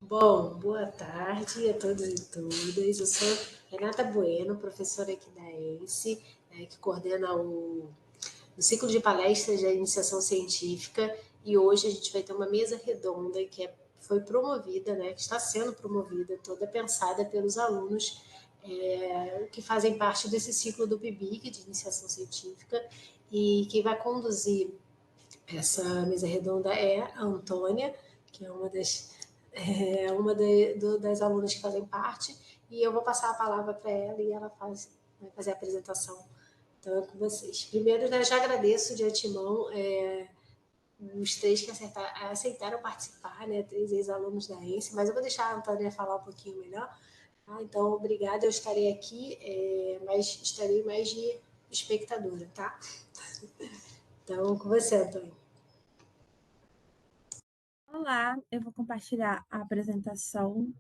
Bom, boa tarde a todos e todas. Eu sou Renata Bueno, professora aqui da ENSE, que coordena o ciclo de palestras da iniciação científica, e hoje a gente vai ter uma mesa redonda foi promovida, que está sendo promovida, toda pensada pelos alunos que fazem parte desse ciclo do PIBIC, de iniciação científica, e quem vai conduzir essa mesa redonda é a Antônia, que é das alunas que fazem parte, e eu vou passar a palavra para ela e ela vai fazer a apresentação. Então, é com vocês. Primeiro, né, já agradeço de antemão os três que aceitaram participar, né, três ex-alunos da ENSE, mas eu vou deixar a Antônia falar um pouquinho melhor. Tá? Então, obrigada, eu estarei aqui, mas estarei mais de espectadora, tá? Então, com você, Antônia. Olá, eu vou compartilhar a apresentação.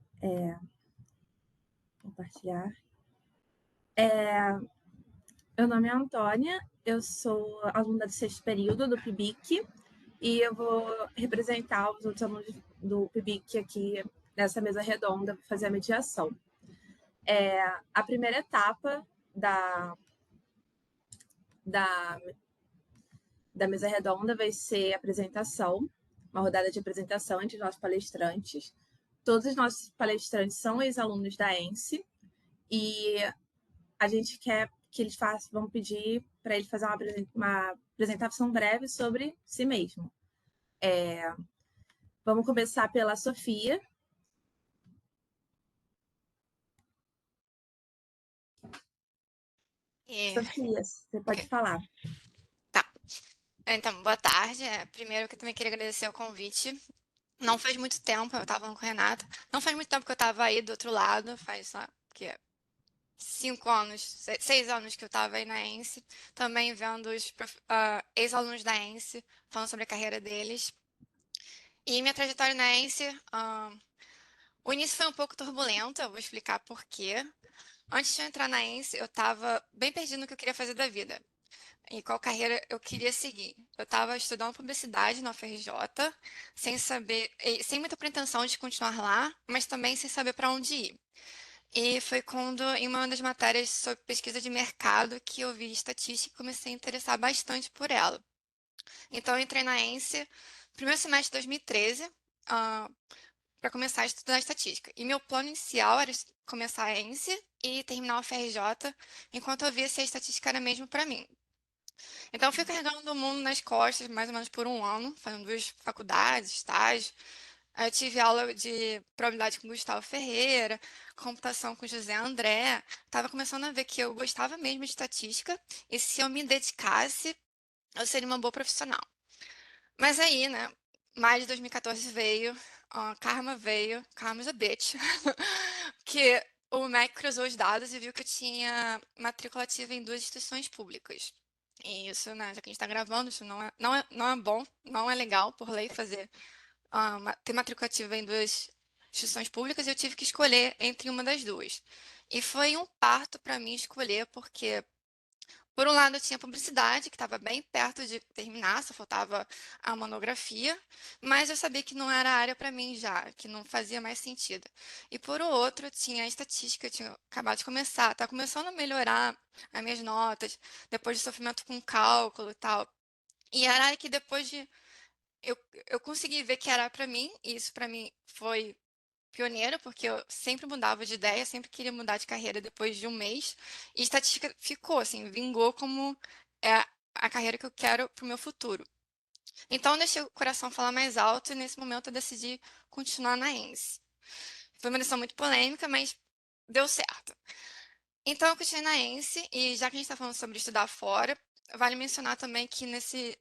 Compartilhar. Meu nome é Antônia, eu sou aluna do sexto período do PIBIC e eu vou representar os outros alunos do PIBIC aqui nessa mesa redonda para fazer a mediação. A primeira etapa da mesa redonda vai ser a apresentação, uma rodada de apresentação entre os nossos palestrantes. Todos os nossos palestrantes são ex-alunos da ENSE e a gente quer que eles vamos pedir para ele fazer uma apresentação breve sobre si mesmo. Vamos começar pela Sofia. Sofia, você pode falar. Tá. Então, boa tarde. Primeiro que eu também queria agradecer o convite. Não faz muito tempo, eu estava falando com a Renata, não faz muito tempo que eu estava aí do outro lado, faz só, que 5 anos, 6 anos que eu estava aí na ENSE, também vendo os ex-alunos da ENSE, falando sobre a carreira deles. E minha trajetória na ENSE, o início foi um pouco turbulento, eu vou explicar por quê. Antes de eu entrar na ENSE, eu estava bem perdido no que eu queria fazer da vida e qual carreira eu queria seguir. Eu estava estudando publicidade na UFRJ, sem saber, sem muita pretensão de continuar lá, mas também sem saber para onde ir. E foi quando, em uma das matérias sobre pesquisa de mercado, que eu vi estatística e comecei a interessar bastante por ela. Então, eu entrei na ENSE, primeiro semestre de 2013, para começar a estudar estatística. E meu plano inicial era começar a ENSE e terminar a UFRJ, enquanto eu via se a estatística era mesmo para mim. Então, eu fui carregando o mundo nas costas mais ou menos por um ano, fazendo 2 faculdades, estágio. Aí eu tive aula de probabilidade com Gustavo Ferreira, computação com José André. Estava começando a ver que eu gostava mesmo de estatística e se eu me dedicasse, eu seria uma boa profissional. Mas aí, né, maio de 2014 veio, Karma is a bitch, que o MEC cruzou os dados e viu que eu tinha matrícula ativa em 2 instituições públicas. E isso, né, já que a gente está gravando, isso não é bom, não é legal, por lei, ter matrícula ativa em 2 instituições públicas, e eu tive que escolher entre uma das duas. E foi um parto para mim escolher, porque por um lado, eu tinha publicidade, que estava bem perto de terminar, só faltava a monografia, mas eu sabia que não era a área para mim já, que não fazia mais sentido. E por outro, eu tinha a estatística, eu tinha acabado de começar, estava começando a melhorar as minhas notas, depois de sofrimento com cálculo e tal. E era a área que depois de. Eu consegui ver que era para mim, e isso para mim foi pioneiro, porque eu sempre mudava de ideia, sempre queria mudar de carreira depois de um mês. E estatística ficou, assim, vingou como a carreira que eu quero para o meu futuro. Então, eu deixei o coração falar mais alto e nesse momento eu decidi continuar na ENSE. Foi uma decisão muito polêmica, mas deu certo. Então, eu continuei na ENSE e já que a gente está falando sobre estudar fora, vale mencionar também que nesse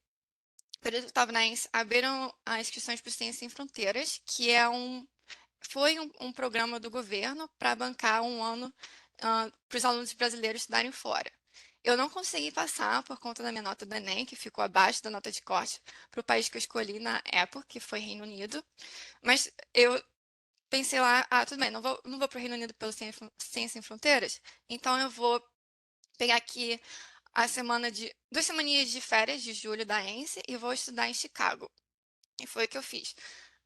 período que eu estava na ENSE, abriram as inscrições para o Ciência Sem Fronteiras, que foi um programa do governo para bancar um ano para os alunos brasileiros estudarem fora. Eu não consegui passar por conta da minha nota do Enem, que ficou abaixo da nota de corte para o país que eu escolhi na época, que foi Reino Unido. Mas eu pensei lá, tudo bem, não vou para o Reino Unido pelo Ciência Sem Fronteiras, então eu vou pegar aqui a 2 semaninhas de férias de julho da ENSE e vou estudar em Chicago. E foi o que eu fiz.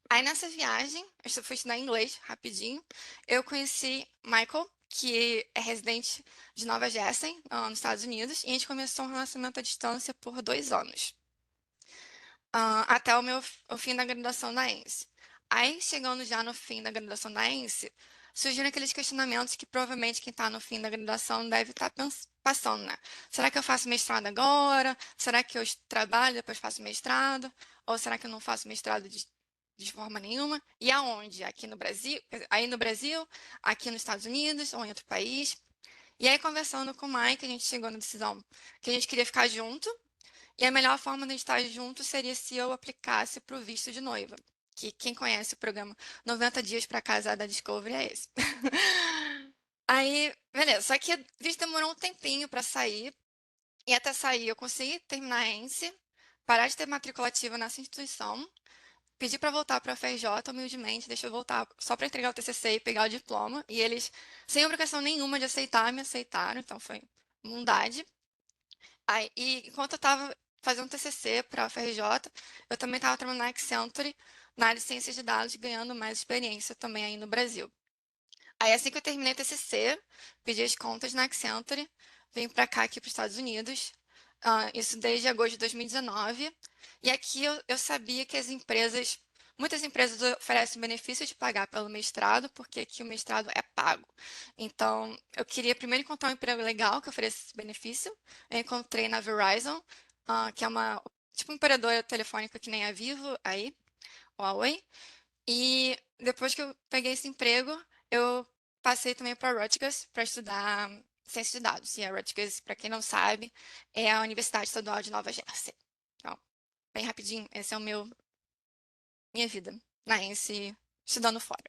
Aí nessa viagem, eu fui estudar inglês rapidinho, eu conheci Michael, que é residente de Nova Jersey, nos Estados Unidos, e a gente começou um relacionamento à distância por 2 anos, até o fim da graduação da ENSE. Aí, chegando já no fim da graduação da ENSE, surgiram aqueles questionamentos que provavelmente quem está no fim da graduação deve estar passando, né? Será que eu faço mestrado agora? Será que eu trabalho e depois faço mestrado? Ou será que eu não faço mestrado de forma nenhuma? E aonde? Aqui no Brasil? Aí no Brasil? Aqui nos Estados Unidos? Ou em outro país? E aí, conversando com o Mike, a gente chegou na decisão que a gente queria ficar junto, e a melhor forma de estar junto seria se eu aplicasse para o visto de noiva. Que quem conhece o programa 90 Dias para Casar da Discovery é esse. Aí, beleza. Só que o visto demorou um tempinho para sair. E até sair, eu consegui terminar a ENSE, parar de ter matrícula ativa nessa instituição, pedi para voltar para a FRJ, humildemente, deixa eu voltar só para entregar o TCC e pegar o diploma. E eles, sem obrigação nenhuma de aceitar, me aceitaram. Então foi bondade. Aí, e enquanto eu estava fazendo TCC para a FRJ, eu também estava trabalhando na Accenture, na área de ciências de dados, ganhando mais experiência também aí no Brasil. Aí, assim que eu terminei o TCC, pedi as contas na Accenture, vim para cá, aqui para os Estados Unidos, isso desde agosto de 2019. E aqui eu sabia que muitas empresas oferecem benefício de pagar pelo mestrado, porque aqui o mestrado é pago. Então, eu queria primeiro encontrar um emprego legal que ofereça esse benefício. Eu encontrei na Verizon, que é uma tipo uma operadora telefônica que nem a Vivo aí, Huawei. E depois que eu peguei esse emprego, eu passei também para Rutgers para estudar ciência de dados. E a Rutgers, para quem não sabe, é a Universidade Estadual de Nova Jersey. Então, bem rapidinho, esse é minha vida na ENSE, estudando fora.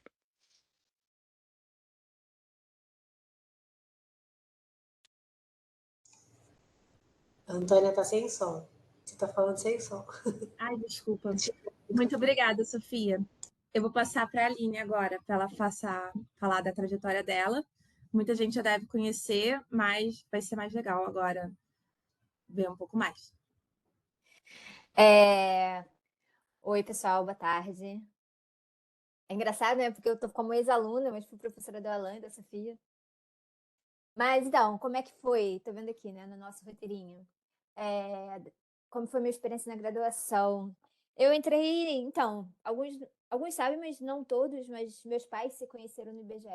A Antônia tá sem som. Você tá falando sem som. Ai, desculpa. Muito obrigada, Sofia. Eu vou passar para a Aline agora, para ela falar da trajetória dela. Muita gente já deve conhecer, mas vai ser mais legal agora ver um pouco mais. Oi, pessoal, boa tarde. É engraçado, né? Porque eu tô como ex-aluna, mas fui professora da Alan e da Sofia. Mas então, como é que foi? Tô vendo aqui, né, no nosso roteirinho. Como foi minha experiência na graduação? Eu entrei, então, alguns sabem, mas não todos, mas meus pais se conheceram no IBGE.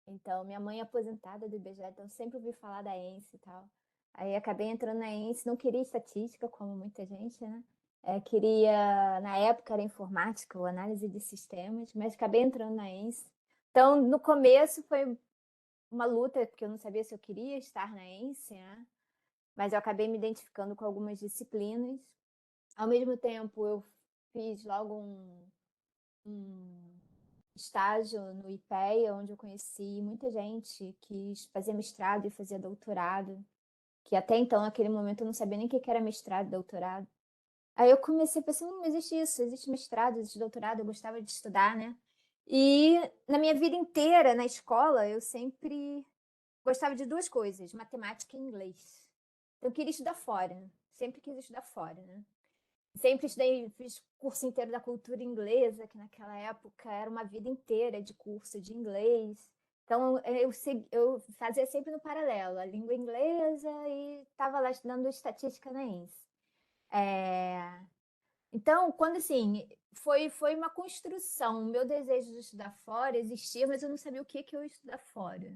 Então, minha mãe é aposentada do IBGE, então sempre ouvi falar da ENSE e tal. Aí acabei entrando na ENSE, não queria estatística, como muita gente, né? Queria, na época era informática ou análise de sistemas, mas acabei entrando na ENSE. Então, no começo foi uma luta, porque eu não sabia se eu queria estar na ENSE, né? Mas eu acabei me identificando com algumas disciplinas. Ao mesmo tempo, eu fiz logo um estágio no IPEA, onde eu conheci muita gente que fazia mestrado e fazia doutorado, que até então, naquele momento, eu não sabia nem o que era mestrado e doutorado. Aí eu comecei a pensar, não existe isso, existe mestrado, existe doutorado, eu gostava de estudar, né? E na minha vida inteira, na escola, eu sempre gostava de duas coisas, matemática e inglês. Eu queria estudar fora, sempre quis estudar fora, né? Sempre estudei, fiz curso inteiro da cultura inglesa, que naquela época era uma vida inteira de curso de inglês. Então, eu fazia sempre no paralelo, a língua inglesa e estava lá estudando estatística na ENSE. Então, quando assim, foi uma construção. O meu desejo de estudar fora existia, mas eu não sabia o que eu ia estudar fora.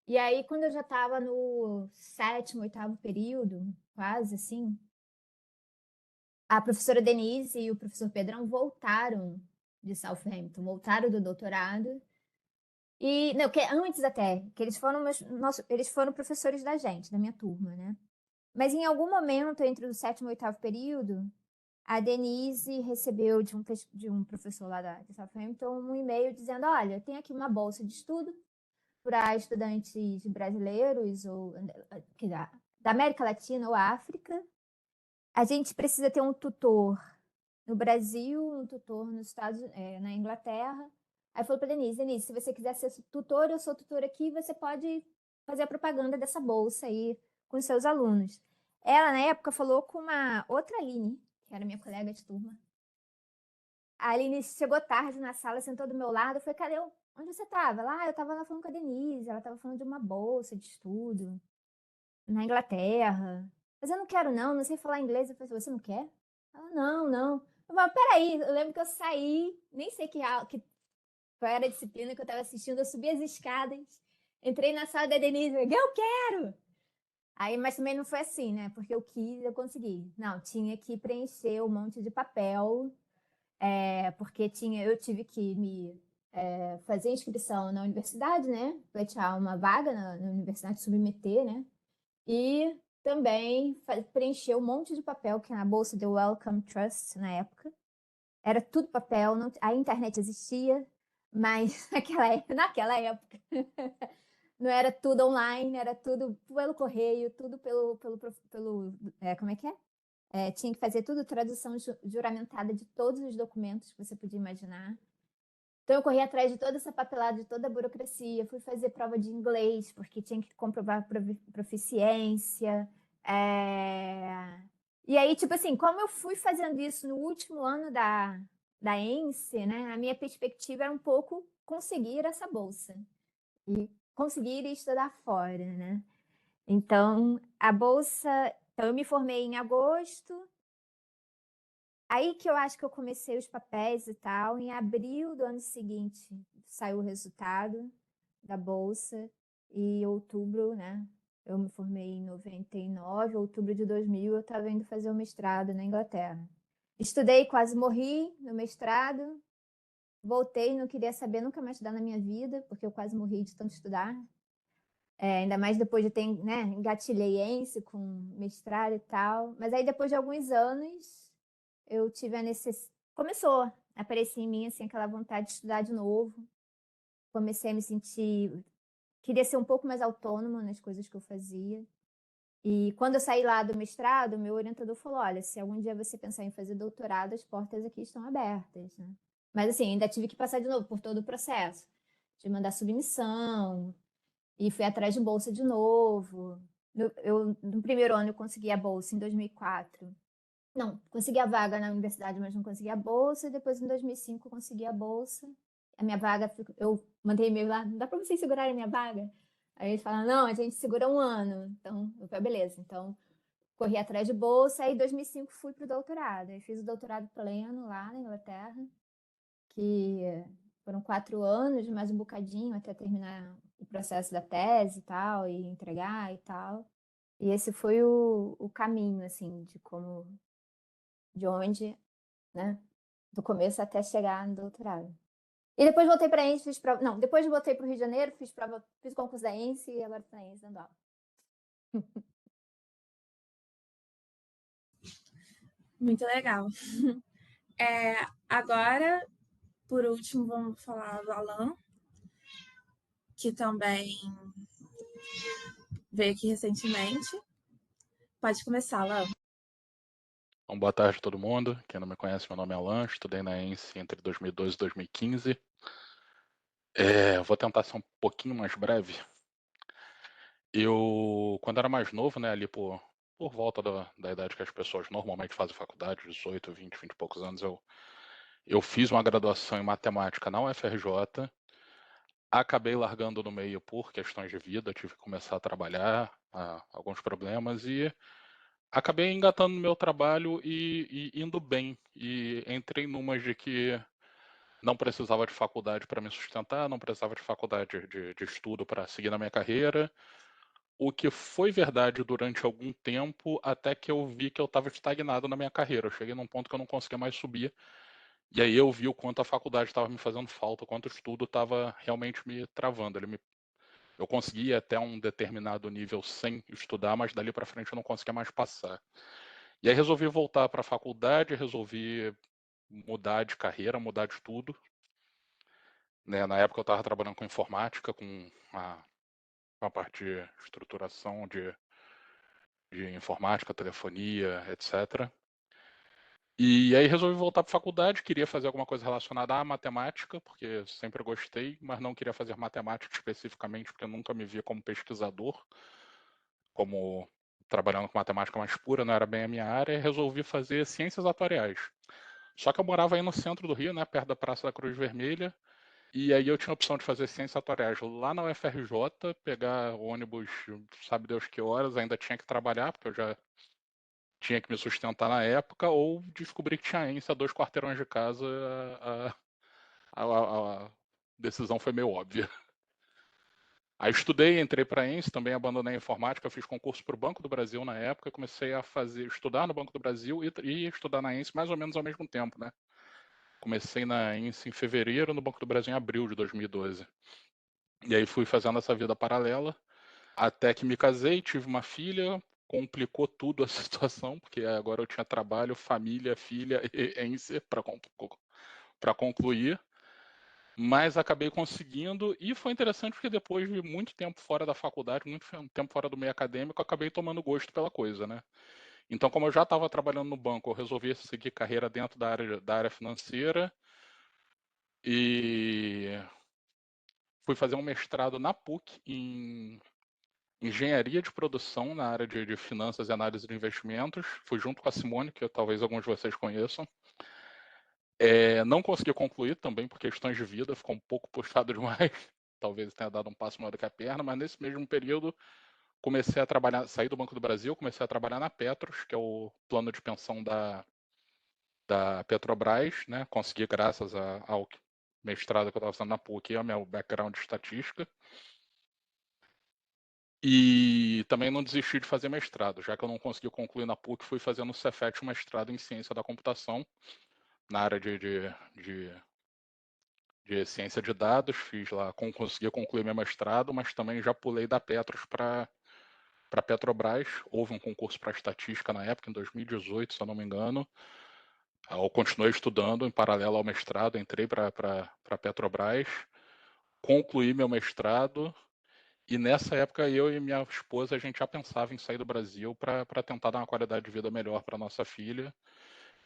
E aí, quando eu já estava no sétimo, oitavo período, quase assim, a professora Denise e o professor Pedrão voltaram de Southampton, voltaram do doutorado. E, não, que antes até, que eles foram professores da gente, da minha turma, né? Mas em algum momento, entre o sétimo e o oitavo período, a Denise recebeu de um professor lá de Southampton um e-mail dizendo: olha, tem aqui uma bolsa de estudo para estudantes brasileiros ou da América Latina ou África. A gente precisa ter um tutor no Brasil, um tutor na Inglaterra. Aí falou para Denise, se você quiser ser tutor, eu sou tutor aqui, você pode fazer a propaganda dessa bolsa aí com os seus alunos. Ela, na época, falou com uma outra Aline, que era minha colega de turma. A Aline chegou tarde na sala, sentou do meu lado. Eu falei, cadê eu? Onde você estava? Lá, eu estava lá falando com a Denise. Ela estava falando de uma bolsa de estudo na Inglaterra. Mas eu não quero, não sei falar inglês. Eu falei, você não quer? Ela, não. Eu falei, peraí, eu lembro que eu saí, nem sei qual era a disciplina que eu estava assistindo. Eu subi as escadas, entrei na sala da Denise, eu quero! Aí, mas também não foi assim, né? Porque eu quis, eu consegui. Não, tinha que preencher um monte de papel, porque eu tive que me fazer inscrição na universidade, né? Pleitear uma vaga na universidade, submeter, né? E também preencher um monte de papel que na bolsa do Wellcome Trust na época. Era tudo papel, a internet existia, mas naquela época não era tudo online, era tudo pelo correio, tudo como é que é? Tinha que fazer tudo tradução juramentada de todos os documentos que você podia imaginar. Então eu corri atrás de toda essa papelada, de toda a burocracia, fui fazer prova de inglês, porque tinha que comprovar proficiência. E aí, tipo assim, como eu fui fazendo isso no último ano da ENSE, né, a minha perspectiva era um pouco conseguir essa bolsa e conseguir estudar fora, né? Então, a bolsa. Então, eu me formei em agosto. Aí que eu acho que eu comecei os papéis e tal. Em abril do ano seguinte, saiu o resultado da bolsa. E outubro, né? Eu me formei em 99, outubro de 2000, eu estava indo fazer o mestrado na Inglaterra. Estudei, quase morri no mestrado. Voltei, não queria saber nunca mais estudar na minha vida, porque eu quase morri de tanto estudar. Ainda mais depois de ter, né, engatilhei ENSE com mestrado e tal. Mas aí depois de alguns anos, eu tive a necessidade. Começou a aparecer em mim assim, aquela vontade de estudar de novo. Comecei a me sentir. Queria ser um pouco mais autônoma nas coisas que eu fazia. E quando eu saí lá do mestrado, meu orientador falou: olha, se algum dia você pensar em fazer doutorado, as portas aqui estão abertas, né? Mas assim, ainda tive que passar de novo por todo o processo de mandar submissão, e fui atrás de bolsa de novo. No primeiro ano eu consegui a bolsa em 2004. Não, consegui a vaga na universidade, mas não consegui a bolsa. E depois, em 2005, eu consegui a bolsa. A minha vaga, eu mandei e-mail lá, não dá para vocês segurarem a minha vaga? Aí eles falaram, não, a gente segura um ano. Então, eu falei, beleza. Então, corri atrás de bolsa. Aí, em 2005, fui para o doutorado. Aí, fiz o doutorado pleno lá na Inglaterra, que foram 4 anos, mais um bocadinho até terminar o processo da tese e tal, e entregar e tal. E esse foi o caminho, assim, de onde, né, do começo até chegar no doutorado. E depois voltei para a ENSE, fiz prova. Não, depois voltei para o Rio de Janeiro, fiz o concurso da ENSE e agora estou na ENSE dando aula. Muito legal. Agora, por último, vamos falar do Alan, que também veio aqui recentemente. Pode começar, Alan. Bom, boa tarde a todo mundo. Quem não me conhece, meu nome é Alan, estudei na ENSE entre 2012 e 2015. Vou tentar ser um pouquinho mais breve. Eu, quando era mais novo, né, ali por volta da idade que as pessoas normalmente fazem faculdade, 18, 20 e poucos anos, eu fiz uma graduação em matemática na UFRJ, acabei largando no meio por questões de vida, tive que começar a trabalhar, alguns problemas, e acabei engatando no meu trabalho e indo bem. E entrei numas de que não precisava de faculdade para me sustentar, não precisava de faculdade de estudo para seguir na minha carreira. O que foi verdade durante algum tempo, até que eu vi que eu estava estagnado na minha carreira. Eu cheguei num ponto que eu não conseguia mais subir. E aí eu vi o quanto a faculdade estava me fazendo falta, o quanto o estudo estava realmente me travando. Eu conseguia até um determinado nível sem estudar, mas dali para frente eu não conseguia mais passar. E aí resolvi voltar para a faculdade, resolvi mudar de carreira, mudar de tudo. Né, na época eu estava trabalhando com informática, com a parte de estruturação de informática, telefonia, etc. E aí resolvi voltar para a faculdade, queria fazer alguma coisa relacionada à matemática, porque sempre gostei, mas não queria fazer matemática especificamente, porque eu nunca me via como pesquisador, como trabalhando com matemática mais pura, não era bem a minha área, e resolvi fazer ciências atuariais. Só que eu morava aí no centro do Rio, né, perto da Praça da Cruz Vermelha, e aí eu tinha a opção de fazer ciências atuariais lá na UFRJ, pegar ônibus, sabe Deus que horas, ainda tinha que trabalhar, porque eu já tinha que me sustentar na época, ou descobri que tinha ENSE a 2 quarteirões de casa, a decisão foi meio óbvia. Aí estudei, entrei para a ENSE, também abandonei a informática, fiz concurso para o Banco do Brasil na época, comecei a estudar no Banco do Brasil e estudar na ENSE mais ou menos ao mesmo tempo, né? Comecei na ENSE em fevereiro, no Banco do Brasil em abril de 2012. E aí fui fazendo essa vida paralela, até que me casei, tive uma filha, complicou tudo a situação, porque agora eu tinha trabalho, família, filha e ENSE para concluir. Mas acabei conseguindo, e foi interessante porque depois de muito tempo fora da faculdade, muito tempo fora do meio acadêmico, acabei tomando gosto pela coisa, né? Então, como eu já estava trabalhando no banco, eu resolvi seguir carreira dentro da área financeira e fui fazer um mestrado na PUC em engenharia de produção na área de finanças e análise de investimentos. Fui junto com a Simone, que talvez alguns de vocês conheçam. Não consegui concluir também por questões de vida, ficou um pouco puxado demais. Talvez tenha dado um passo maior do que a perna, mas nesse mesmo período comecei a trabalhar, saí do Banco do Brasil, comecei a trabalhar na Petros, que é o plano de pensão da Petrobras, né? Consegui graças ao mestrado que eu estava fazendo na PUC, ao meu background de estatística. E também não desisti de fazer mestrado, já que eu não consegui concluir na PUC, fui fazendo no Cefet um mestrado em ciência da computação, na área de ciência de dados, fiz lá, consegui concluir meu mestrado, mas também já pulei da Petros para Petrobras. Houve um concurso para estatística na época, em 2018, se eu não me engano. Eu continuei estudando em paralelo ao mestrado, entrei para Petrobras, concluí meu mestrado, e nessa época eu e minha esposa, a gente já pensava em sair do Brasil para tentar dar uma qualidade de vida melhor para nossa filha.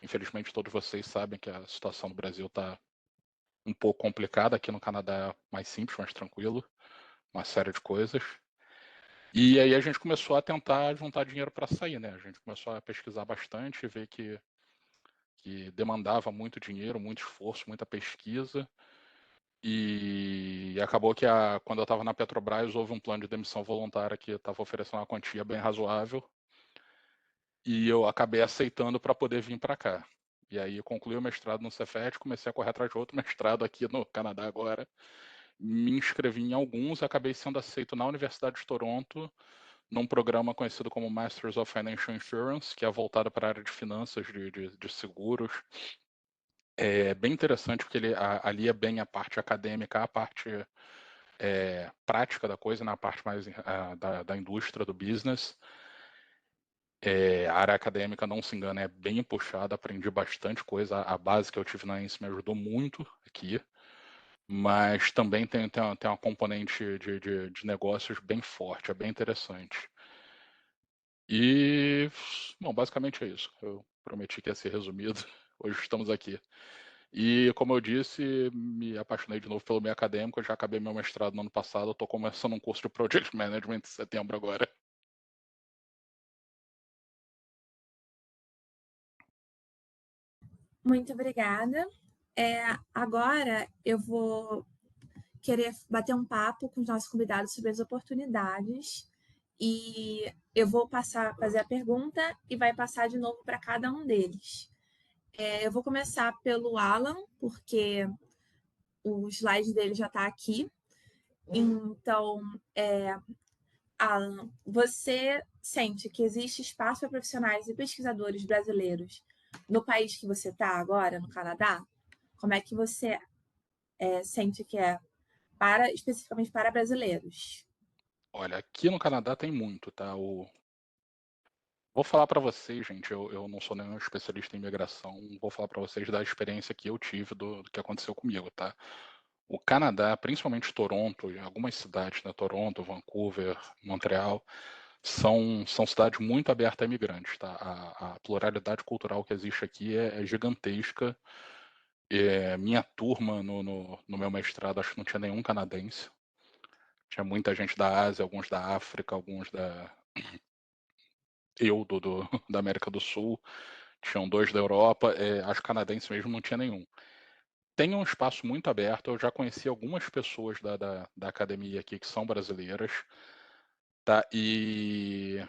Infelizmente todos vocês sabem que a situação do Brasil está um pouco complicada, aqui no Canadá é mais simples, mais tranquilo, uma série de coisas. E aí a gente começou a tentar juntar dinheiro para sair, né? A gente começou a pesquisar bastante, ver que demandava muito dinheiro, muito esforço, muita pesquisa. E acabou que quando eu estava na Petrobras, houve um plano de demissão voluntária que estava oferecendo uma quantia bem razoável. E eu acabei aceitando para poder vir para cá. E aí eu concluí o mestrado no Cefet, comecei a correr atrás de outro mestrado aqui no Canadá agora. Me inscrevi em alguns, acabei sendo aceito na Universidade de Toronto, num programa conhecido como Masters of Financial Insurance, que é voltado para a área de finanças, de seguros. É bem interessante porque ele alia bem a parte acadêmica, a parte prática da coisa, na parte mais da indústria, do business. A área acadêmica, não se engana, é bem puxada, aprendi bastante coisa. A base que eu tive na ENSE me ajudou muito aqui, mas também tem uma componente de negócios bem forte, é bem interessante. E, bom, basicamente é isso. Eu prometi que ia ser resumido. Hoje estamos aqui. E, como eu disse, me apaixonei de novo pelo meio acadêmico. Eu já acabei meu mestrado no ano passado. Estou começando um curso de Project Management em setembro agora. Muito obrigada. Agora eu vou querer bater um papo com os nossos convidados sobre as oportunidades e eu vou fazer a pergunta e vai passar de novo para cada um deles. Eu vou começar pelo Alan, porque o slide dele já está aqui. Então, Alan, você sente que existe espaço para profissionais e pesquisadores brasileiros no país que você está agora, no Canadá? Como é que você sente que é especificamente para brasileiros? Olha, aqui no Canadá tem muito, tá? Vou falar para vocês, gente, eu não sou nenhum especialista em imigração, vou falar para vocês da experiência que eu tive do que aconteceu comigo, tá? O Canadá, principalmente Toronto e algumas cidades, né? Toronto, Vancouver, Montreal, são cidades muito abertas a imigrantes, tá? A pluralidade cultural que existe aqui é gigantesca. Minha turma no meu mestrado, acho que não tinha nenhum canadense. Tinha muita gente da Ásia, alguns da África, alguns da América do Sul. tinham 2 da Europa, as canadenses mesmo não tinha nenhum. Tem um espaço muito aberto, eu já conheci algumas pessoas da academia aqui que são brasileiras, tá? E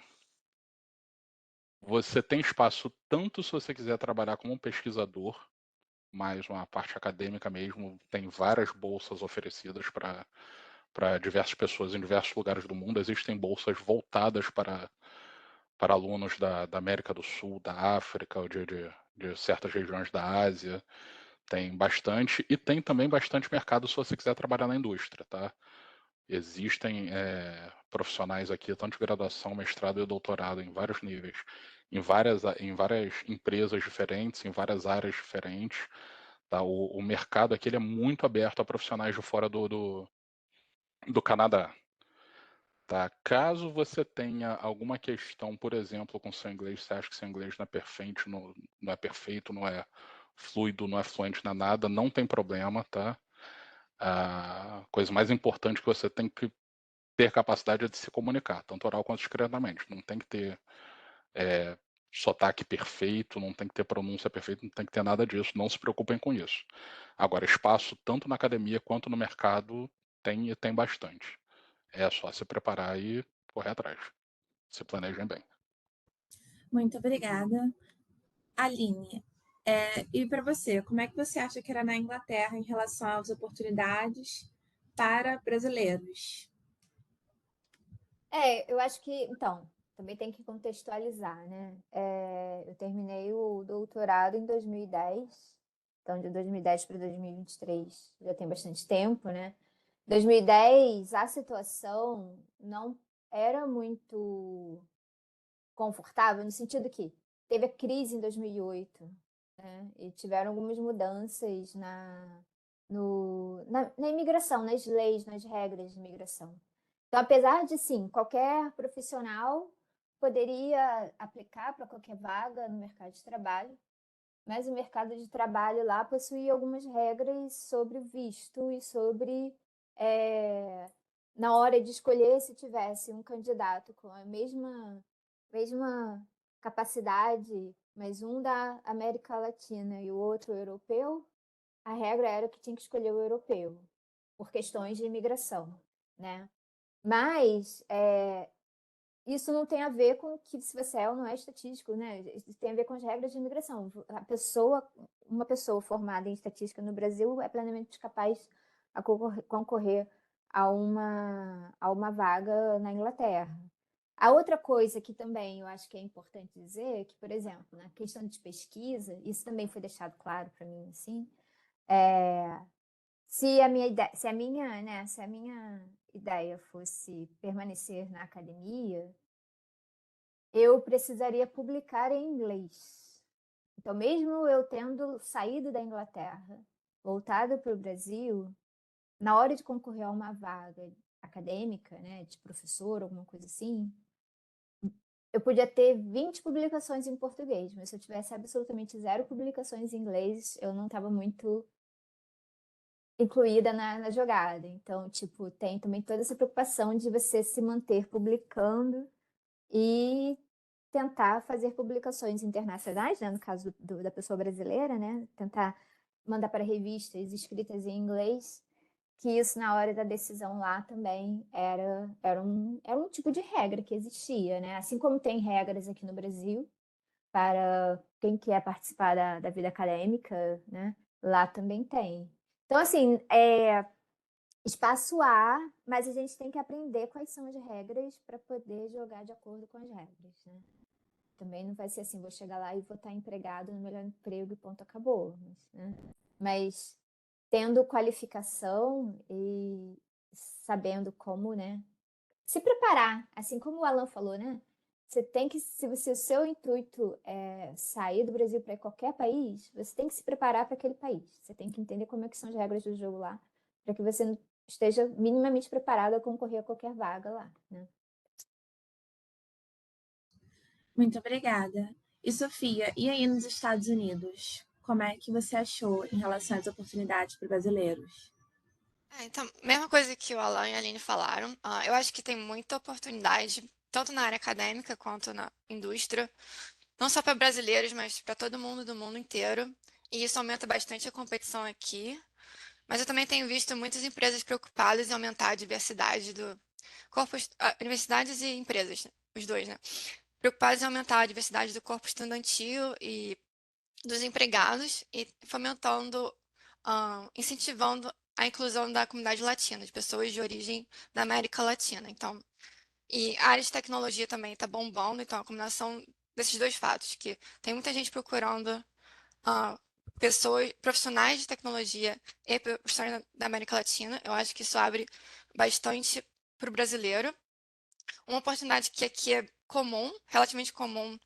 você tem espaço tanto se você quiser trabalhar como um pesquisador, mais uma parte acadêmica mesmo, tem várias bolsas oferecidas para diversas pessoas em diversos lugares do mundo. Existem bolsas voltadas para alunos da América do Sul, da África, ou de certas regiões da Ásia. Tem bastante, e tem também bastante mercado se você quiser trabalhar na indústria, tá? Existem profissionais aqui, tanto de graduação, mestrado e doutorado, em vários níveis, em várias empresas diferentes, em várias áreas diferentes. Tá? O mercado aqui ele é muito aberto a profissionais de fora do Canadá. Tá? Caso você tenha alguma questão, por exemplo, com seu inglês, você acha que seu inglês não é perfeito, não é perfeito, não é fluido, não é fluente, não é nada, não tem problema, tá? A coisa mais importante que você tem que ter capacidade de se comunicar, tanto oral quanto escrita,mente. Não tem que ter sotaque perfeito, não tem que ter pronúncia perfeita, não tem que ter nada disso. Não se preocupem com isso. Agora, espaço tanto na academia quanto no mercado tem e tem bastante. É só se preparar e correr atrás. Se planejem bem. Muito obrigada. Aline, e para você, como é que você acha que era na Inglaterra em relação às oportunidades para brasileiros? Eu acho que, então, também tem que contextualizar, né? Eu terminei o doutorado em 2010, então de 2010 para 2023 já tem bastante tempo, né? 2010, a situação não era muito confortável, no sentido que teve a crise em 2008, né? E tiveram algumas mudanças na imigração, nas leis, nas regras de imigração. Então, apesar de, sim, qualquer profissional poderia aplicar para qualquer vaga no mercado de trabalho, mas o mercado de trabalho lá possuía algumas regras sobre o visto e sobre, na hora de escolher, se tivesse um candidato com a mesma capacidade, mas um da América Latina e o outro europeu, a regra era que tinha que escolher o europeu, por questões de imigração, né? Mas isso não tem a ver com que se você é ou não é estatístico, né? Isso tem a ver com as regras de imigração. Uma pessoa formada em estatística no Brasil é plenamente capaz a concorrer a uma vaga na Inglaterra. A outra coisa que também eu acho que é importante dizer é que, por exemplo, na questão de pesquisa, isso também foi deixado claro para mim, assim, se a minha ideia fosse permanecer na academia, eu precisaria publicar em inglês. Então, mesmo eu tendo saído da Inglaterra, voltado para o Brasil, na hora de concorrer a uma vaga acadêmica, né, de professor, alguma coisa assim, eu podia ter 20 publicações em português, mas se eu tivesse absolutamente 0 publicações em inglês, eu não estava muito incluída na jogada. Então, tipo, tem também toda essa preocupação de você se manter publicando e tentar fazer publicações internacionais, né? No caso da pessoa brasileira, né? Tentar mandar para revistas escritas em inglês, que isso na hora da decisão lá também era um tipo de regra que existia, né? Assim como tem regras aqui no Brasil para quem quer participar da vida acadêmica, né? Lá também tem. Então, assim, espaço há, mas a gente tem que aprender quais são as regras para poder jogar de acordo com as regras, né? Também não vai ser assim, vou chegar lá e vou estar empregado no melhor emprego e ponto, acabou. Mas tendo qualificação e sabendo como, né? Se preparar, assim como o Alan falou, né? Você tem que, se o seu intuito é sair do Brasil para qualquer país, você tem que se preparar para aquele país. Você tem que entender como é que são as regras do jogo lá, para que você esteja minimamente preparado a concorrer a qualquer vaga lá, né? Muito obrigada. E Sofia, e aí nos Estados Unidos? Como é que você achou em relação às oportunidades para brasileiros? Então, mesma coisa que o Alan e a Aline falaram, eu acho que tem muita oportunidade, tanto na área acadêmica quanto na indústria. não só para brasileiros, mas para todo mundo do mundo inteiro. E isso aumenta bastante a competição aqui. Mas eu também tenho visto muitas empresas preocupadas em aumentar a diversidade do corpo, universidades e empresas, os dois, né? Preocupadas em aumentar a diversidade do corpo estudantil e dos empregados e fomentando, incentivando a inclusão da comunidade latina, de pessoas de origem da América Latina. Então, e a área de tecnologia também está bombando, então a combinação desses dois fatos, que tem muita gente procurando pessoas, profissionais de tecnologia e profissionais da América Latina, eu acho que isso abre bastante para o brasileiro. Uma oportunidade que aqui é comum, relativamente comum,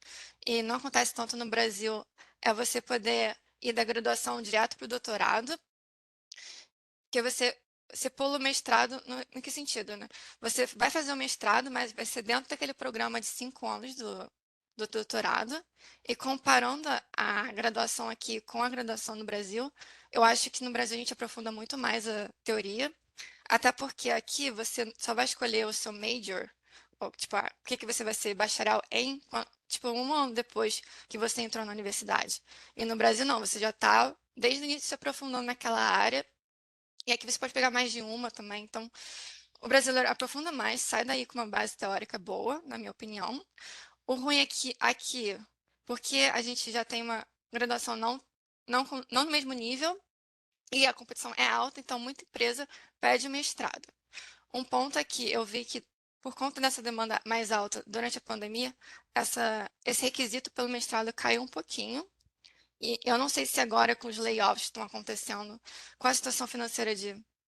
e não acontece tanto no Brasil, é você poder ir da graduação direto para o doutorado, que você pula o mestrado, no que sentido, né? Você vai fazer o mestrado, mas vai ser dentro daquele programa de 5 anos do doutorado, e comparando a graduação aqui com a graduação no Brasil, eu acho que no Brasil a gente aprofunda muito mais a teoria, até porque aqui você só vai escolher o seu major, ou, tipo, o que você vai ser bacharel em, tipo, um ano depois que você entrou na universidade. E no Brasil não, você já está desde o início se aprofundando naquela área, e aqui você pode pegar mais de uma também. Então, o brasileiro aprofunda mais, sai daí com uma base teórica boa, na minha opinião. O ruim é que aqui, porque a gente já tem uma graduação não no mesmo nível, e a competição é alta, então muita empresa pede mestrado. Um ponto é que eu vi que, por conta dessa demanda mais alta durante a pandemia, esse requisito pelo mestrado caiu um pouquinho. E eu não sei se agora, com os layoffs que estão acontecendo, com a situação financeira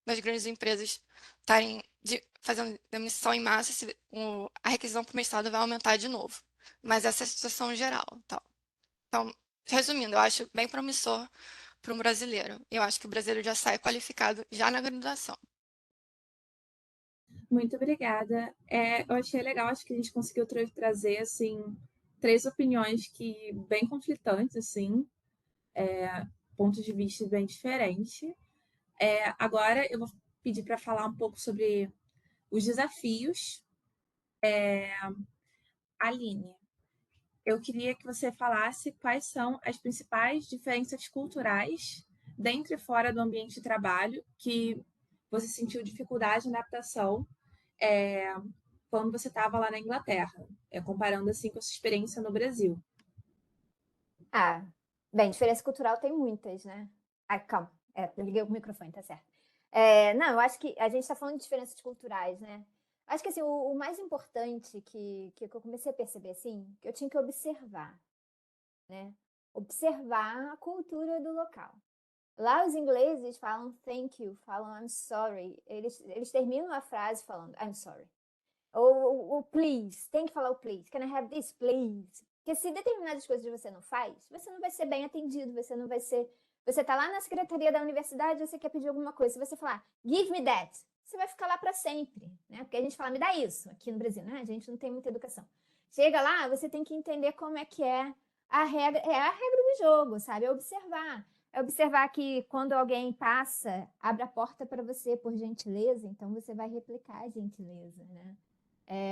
das grandes empresas estarem fazendo demissão em massa, se a requisição para o mestrado vai aumentar de novo. Mas essa é a situação geral. Então, resumindo, eu acho bem promissor para um brasileiro. Eu acho que o brasileiro já sai qualificado já na graduação. Muito obrigada. Eu achei legal, acho que a gente conseguiu trazer, assim, 3 opiniões que bem conflitantes, assim, pontos de vista bem diferentes. Agora eu vou pedir para falar um pouco sobre os desafios. Aline, eu queria que você falasse quais são as principais diferenças culturais dentro e fora do ambiente de trabalho que você sentiu dificuldade na adaptação quando você estava lá na Inglaterra, comparando assim com a sua experiência no Brasil. Ah, bem, diferença cultural tem muitas, né? Ah, calma, eu liguei o microfone, tá certo. Não, eu acho que a gente está falando de diferenças culturais, né? Acho que assim, o mais importante que eu comecei a perceber, assim, que eu tinha que observar, né? Observar a cultura do local. Lá os ingleses falam thank you, falam I'm sorry. Eles terminam a frase falando I'm sorry. Ou please, tem que falar o please. Can I have this, please? Porque se determinadas coisas você não faz, você não vai ser bem atendido, você não vai ser... Você tá lá na secretaria da universidade, você quer pedir alguma coisa. Se você falar, give me that, você vai ficar lá para sempre, né? Porque a gente fala, me dá isso, aqui no Brasil, né? A gente não tem muita educação. Chega lá, você tem que entender como é que é a regra, a regra do jogo, sabe? É observar que quando alguém passa, abre a porta para você por gentileza, então você vai replicar a gentileza, né?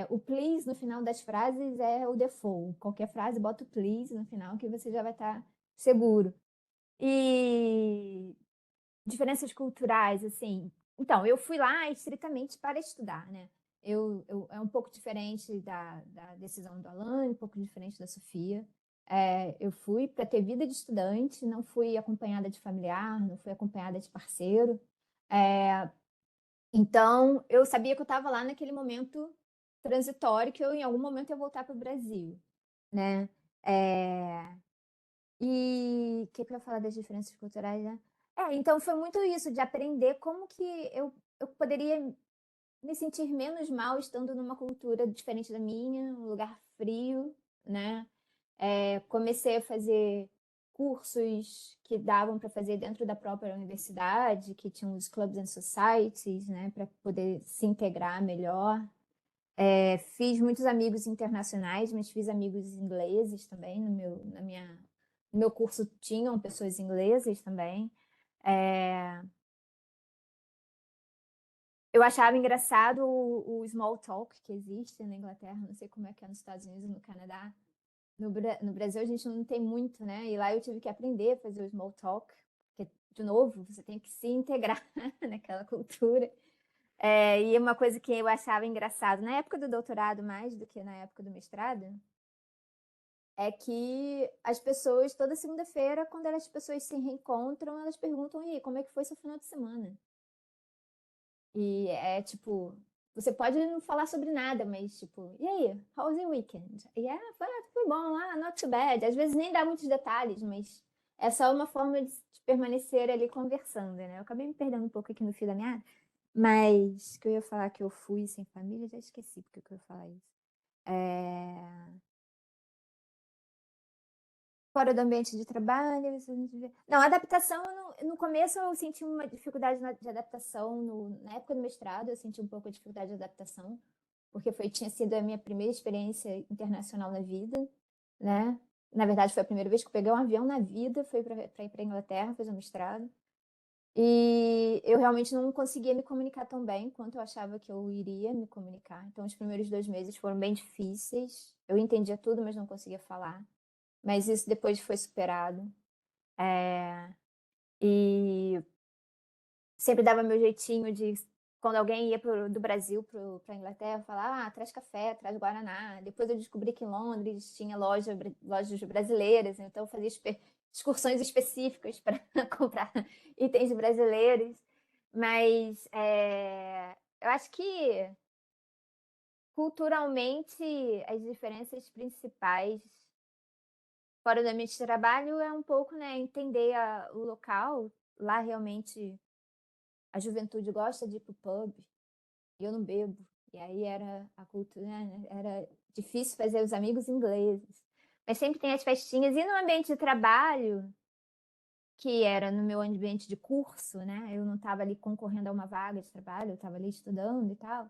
O please no final das frases é o default. Qualquer frase, bota o please no final que você já vai estar seguro. E diferenças culturais, assim. Então, eu fui lá estritamente para estudar, né? É um pouco diferente da decisão do Alan, um pouco diferente da Sofia. Eu fui para ter vida de estudante, não fui acompanhada de familiar, não fui acompanhada de parceiro. Então, eu sabia que eu estava lá naquele momento transitório, que em algum momento ia voltar para o Brasil, né? E o que eu ia falar das diferenças culturais, né? Então foi muito isso, de aprender como que eu poderia me sentir menos mal estando numa cultura diferente da minha, um lugar frio, né? Comecei a fazer cursos que davam para fazer dentro da própria universidade, que tinham os clubs and societies, né, para poder se integrar melhor. Fiz muitos amigos internacionais, mas fiz amigos ingleses também. No meu curso tinham pessoas inglesas também. Eu achava engraçado o small talk que existe na Inglaterra, não sei como é que é nos Estados Unidos e no Canadá, no Brasil a gente não tem muito, né? E lá eu tive que aprender a fazer o small talk, porque, de novo, você tem que se integrar naquela cultura. E uma coisa que eu achava engraçado, na época do doutorado mais do que na época do mestrado, é que as pessoas, toda segunda-feira, quando as pessoas se reencontram, elas perguntam, e aí, como é que foi seu final de semana? E é tipo, você pode não falar sobre nada, mas tipo, e aí, how's your weekend? E foi bom, not too bad. Às vezes nem dá muitos detalhes, mas é só uma forma de permanecer ali conversando, né? Eu acabei me perdendo um pouco aqui no fio da meada, mas que eu ia falar que eu fui sem família, já esqueci porque que eu ia falar isso. Fora do ambiente de trabalho. Não, adaptação, no começo eu senti uma dificuldade de adaptação, na época do mestrado eu senti um pouco de dificuldade de adaptação, porque tinha sido a minha primeira experiência internacional na vida, né? Na verdade, foi a primeira vez que eu peguei um avião na vida, foi para ir para a Inglaterra fazer um mestrado. E eu realmente não conseguia me comunicar tão bem quanto eu achava que eu iria me comunicar. Então, os primeiros 2 meses foram bem difíceis. Eu entendia tudo, mas não conseguia falar. Mas isso depois foi superado. E sempre dava meu jeitinho de, quando alguém ia do Brasil para a Inglaterra, falar, traz café, traz guaraná. Depois eu descobri que em Londres tinha lojas brasileiras, então eu fazia excursões específicas para comprar itens brasileiros. Mas eu acho que culturalmente as diferenças principais fora do ambiente de trabalho é um pouco, né, entender o local. Lá realmente a juventude gosta de ir pro pub e eu não bebo. E aí era a cultura, né? Era difícil fazer os amigos ingleses. Mas sempre tem as festinhas. E no ambiente de trabalho, que era no meu ambiente de curso, né? Eu não estava ali concorrendo a uma vaga de trabalho, eu estava ali estudando e tal.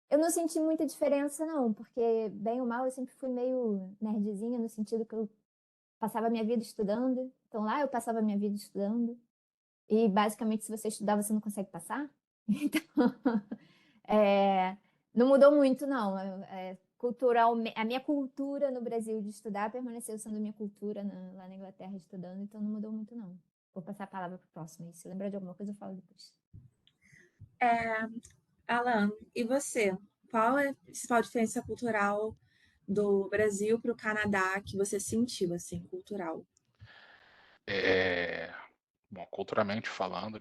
Eu não senti muita diferença, não, porque, bem ou mal, eu sempre fui meio nerdzinha, no sentido que eu passava a minha vida estudando. Então lá eu passava a minha vida estudando. E basicamente, se você estudar, você não consegue passar. Então, não mudou muito, não. A minha cultura no Brasil de estudar permaneceu sendo a minha cultura lá na Inglaterra estudando, então não mudou muito, não. Vou passar a palavra para o próximo. E se lembrar de alguma coisa, eu falo depois. Alan, e você? Qual é a principal diferença cultural do Brasil para o Canadá que você sentiu, assim, cultural? Bom, culturalmente falando,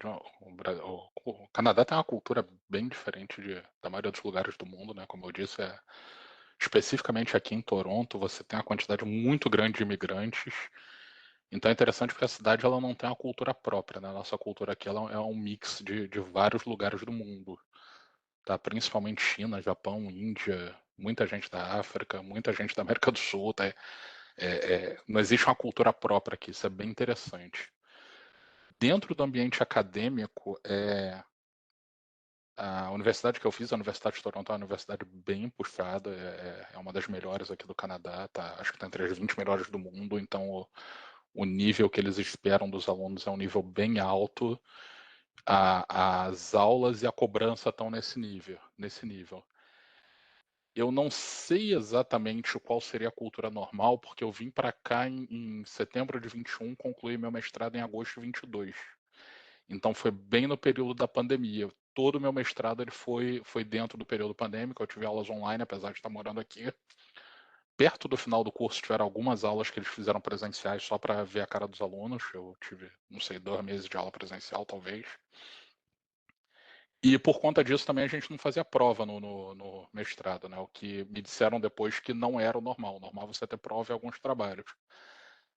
o Canadá tem uma cultura bem diferente da maioria dos lugares do mundo, né? Como eu disse, especificamente aqui em Toronto, você tem uma quantidade muito grande de imigrantes. Então é interessante porque a cidade ela não tem uma cultura própria, né? A nossa cultura aqui ela é um mix de vários lugares do mundo, tá? Principalmente China, Japão, Índia, muita gente da África, muita gente da América do Sul, tá? Não existe uma cultura própria aqui, isso é bem interessante. Dentro do ambiente acadêmico, a universidade que eu fiz, a Universidade de Toronto, é uma universidade bem puxada, é uma das melhores aqui do Canadá, tá? Acho que está entre as 20 melhores do mundo, então o nível que eles esperam dos alunos é um nível bem alto. As aulas e a cobrança estão nesse nível. Eu não sei exatamente qual seria a cultura normal, porque eu vim para cá em setembro de 21, concluí meu mestrado em agosto de 22. Então foi bem no período da pandemia. Todo o meu mestrado ele foi dentro do período pandêmico. Eu tive aulas online, apesar de estar morando aqui. Perto do final do curso tiveram algumas aulas que eles fizeram presenciais só para ver a cara dos alunos. Eu tive, não sei, 2 meses de aula presencial, talvez. E por conta disso também a gente não fazia prova no mestrado, né? O que me disseram depois que não era o normal. O normal é você ter prova em alguns trabalhos.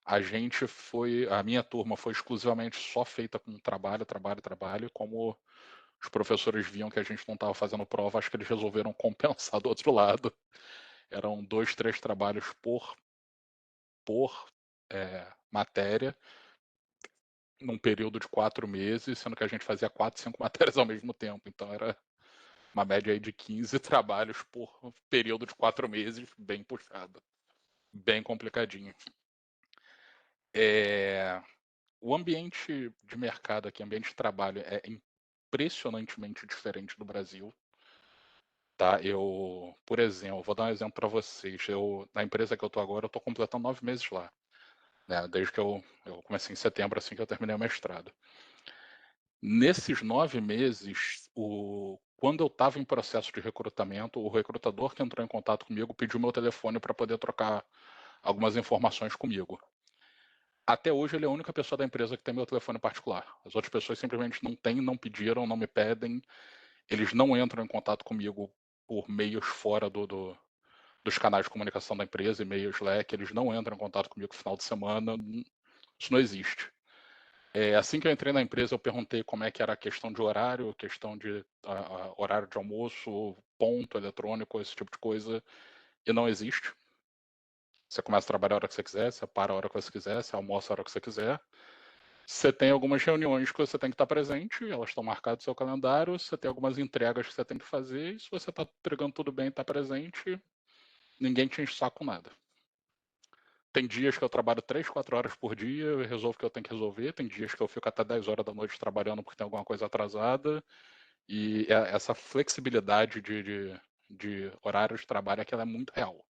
A minha turma foi exclusivamente só feita com trabalho. Como os professores viam que a gente não estava fazendo prova, acho que eles resolveram compensar do outro lado. Eram 2, 3 trabalhos por matéria, num período de 4 meses, sendo que a gente fazia 4, 5 matérias ao mesmo tempo. Então era uma média aí de 15 trabalhos por período de 4 meses, bem puxado, bem complicadinho. O ambiente de mercado aqui, ambiente de trabalho, é impressionantemente diferente do Brasil. tá? Por exemplo, vou dar um exemplo para vocês. Na empresa que eu tô agora, eu tô completando 9 meses lá, né? Desde que eu comecei em setembro, assim que eu terminei o mestrado. Nesses 9 meses, quando eu estava em processo de recrutamento, o recrutador que entrou em contato comigo pediu meu telefone para poder trocar algumas informações comigo. Até hoje, ele é a única pessoa da empresa que tem meu telefone particular. As outras pessoas simplesmente não têm, não pediram, não me pedem. Eles não entram em contato comigo por meios fora dos canais de comunicação da empresa, e-mail, Slack. Eles não entram em contato comigo no final de semana. Isso não existe. Assim que eu entrei na empresa, eu perguntei como é que era a questão de horário, questão de horário de almoço, ponto eletrônico, esse tipo de coisa, e não existe. Você começa a trabalhar a hora que você quiser, você para a hora que você quiser, você almoça a hora que você quiser. Você tem algumas reuniões que você tem que estar presente, elas estão marcadas no seu calendário, você tem algumas entregas que você tem que fazer, e se você está entregando tudo bem e está presente, ninguém te enche o saco com nada. Tem dias que eu trabalho 3, 4 horas por dia, eu resolvo o que eu tenho que resolver. Tem dias que eu fico até 10 horas da noite trabalhando porque tem alguma coisa atrasada. E essa flexibilidade de horário de trabalho é que ela é muito real.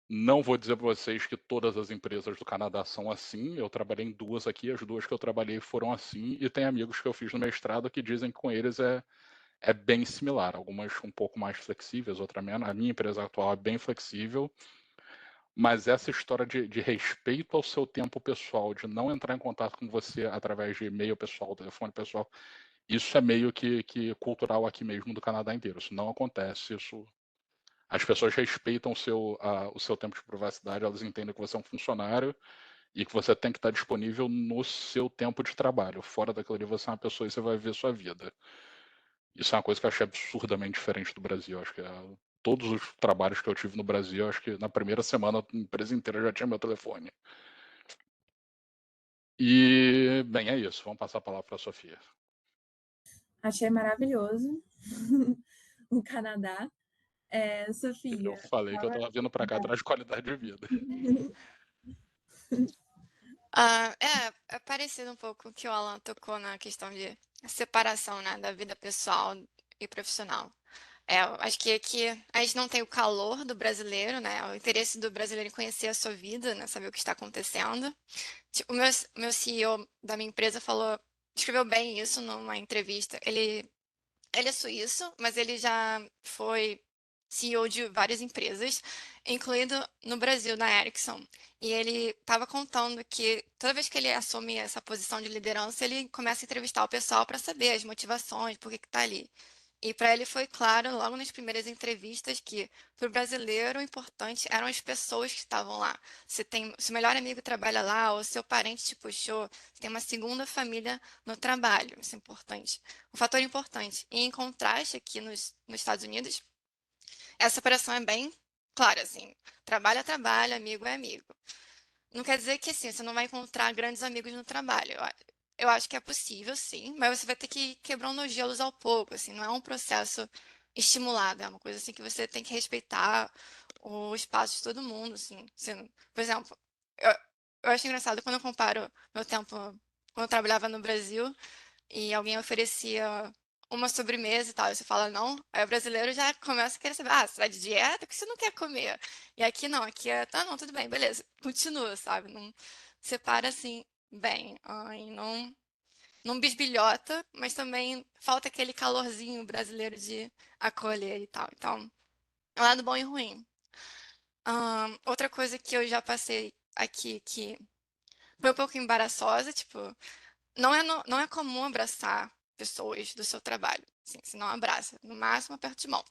Não vou dizer para vocês que todas as empresas do Canadá são assim. Eu trabalhei em 2 aqui, as 2 que eu trabalhei foram assim. E tem amigos que eu fiz no mestrado que dizem que com eles é bem similar. Algumas um pouco mais flexíveis, outras menos. A minha empresa atual é bem flexível. Mas essa história de respeito ao seu tempo pessoal, de não entrar em contato com você através de e-mail pessoal, telefone pessoal, isso é meio que cultural aqui mesmo do Canadá inteiro. Isso não acontece. As pessoas respeitam o seu tempo de privacidade, elas entendem que você é um funcionário e que você tem que estar disponível no seu tempo de trabalho. Fora daquilo ali, você é uma pessoa e você vai viver sua vida. Isso é uma coisa que eu achei absurdamente diferente do Brasil. Acho que todos os trabalhos que eu tive no Brasil, acho que na primeira semana a empresa inteira já tinha meu telefone. E, bem, é isso. Vamos passar a palavra para a Sofia. Achei maravilhoso o Canadá. Eu Sofia, falei que eu estava vindo para cá atrás de qualidade de vida. É parecido um pouco com o que o Alan tocou na questão de separação, né, da vida pessoal e profissional. Eu acho que aqui a gente não tem o calor do brasileiro, né? O interesse do brasileiro em conhecer a sua vida, né? Saber o que está acontecendo. Tipo, o meu CEO da minha empresa escreveu bem isso numa entrevista. Ele é suíço, mas ele já foi CEO de várias empresas, incluindo no Brasil, na Ericsson. E ele estava contando que toda vez que ele assume essa posição de liderança, ele começa a entrevistar o pessoal para saber as motivações, por que está ali. E para ele foi claro, logo nas primeiras entrevistas, que para o brasileiro o importante eram as pessoas que estavam lá. Se o melhor amigo trabalha lá, ou seu parente te puxou, você tem uma segunda família no trabalho. Isso é importante. Um fator importante. E em contraste, aqui nos Estados Unidos, essa separação é bem clara, assim. Trabalho é trabalho, amigo é amigo. Não quer dizer que assim, você não vai encontrar grandes amigos no trabalho. Eu acho que é possível, sim, mas você vai ter que ir quebrando os gelos ao pouco, assim, não é um processo estimulado, é uma coisa assim que você tem que respeitar o espaço de todo mundo, assim. Por exemplo, eu, eu acho engraçado quando eu comparo meu tempo quando eu trabalhava no Brasil e alguém oferecia uma sobremesa e tal, e você fala não, aí o brasileiro já começa a querer saber, você tá de dieta? O que você não quer comer? E aqui não, aqui tá, não, tudo bem, beleza, continua, sabe? Não separa assim, bem, e não bisbilhota, mas também falta aquele calorzinho brasileiro de acolher e tal. Então, é um lado bom e ruim. Outra coisa que eu já passei aqui que foi um pouco embaraçosa, tipo, não é comum abraçar pessoas do seu trabalho. Assim, você não abraça, no máximo aperta de mão.